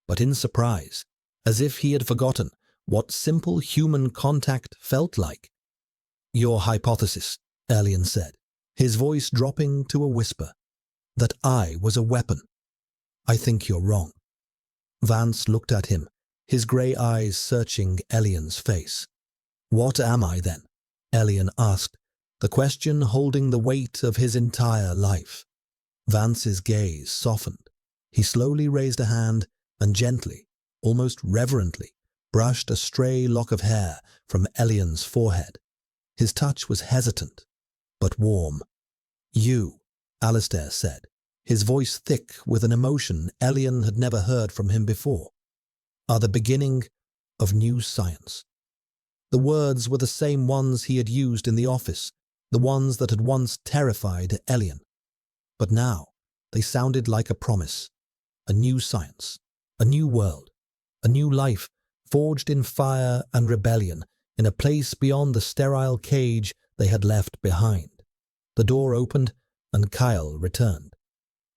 [SPEAKER 1] but in surprise, as if he had forgotten what simple human contact felt like. Your hypothesis, Elian said, his voice dropping to a whisper, that I was a weapon. I think you're wrong. Vance looked at him, his grey eyes searching Elian's face. What am I then? Elian asked, the question holding the weight of his entire life. Vance's gaze softened. He slowly raised a hand and gently, almost reverently, brushed a stray lock of hair from Elian's forehead. His touch was hesitant, but warm. You, Alistair said, his voice thick with an emotion Elian had never heard from him before, are the beginning of new science. The words were the same ones he had used in the office, the ones that had once terrified Elian. But now they sounded like a promise, a new science, a new world, a new life forged in fire and rebellion in a place beyond the sterile cage they had left behind. The door opened and Kyle returned.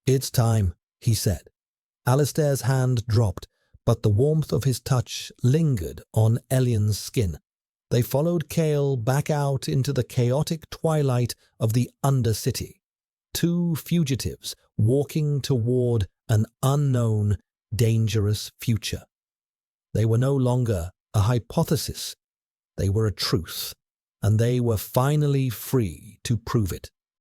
[SPEAKER 1] "It's time," he said. Alistair's hand dropped, but the warmth of his touch lingered on Elian's skin. They followed Kale back out into the chaotic twilight of the Undercity. Two fugitives walking toward an unknown, dangerous future. They were no longer a hypothesis. They were a truth, and they were finally free to prove it.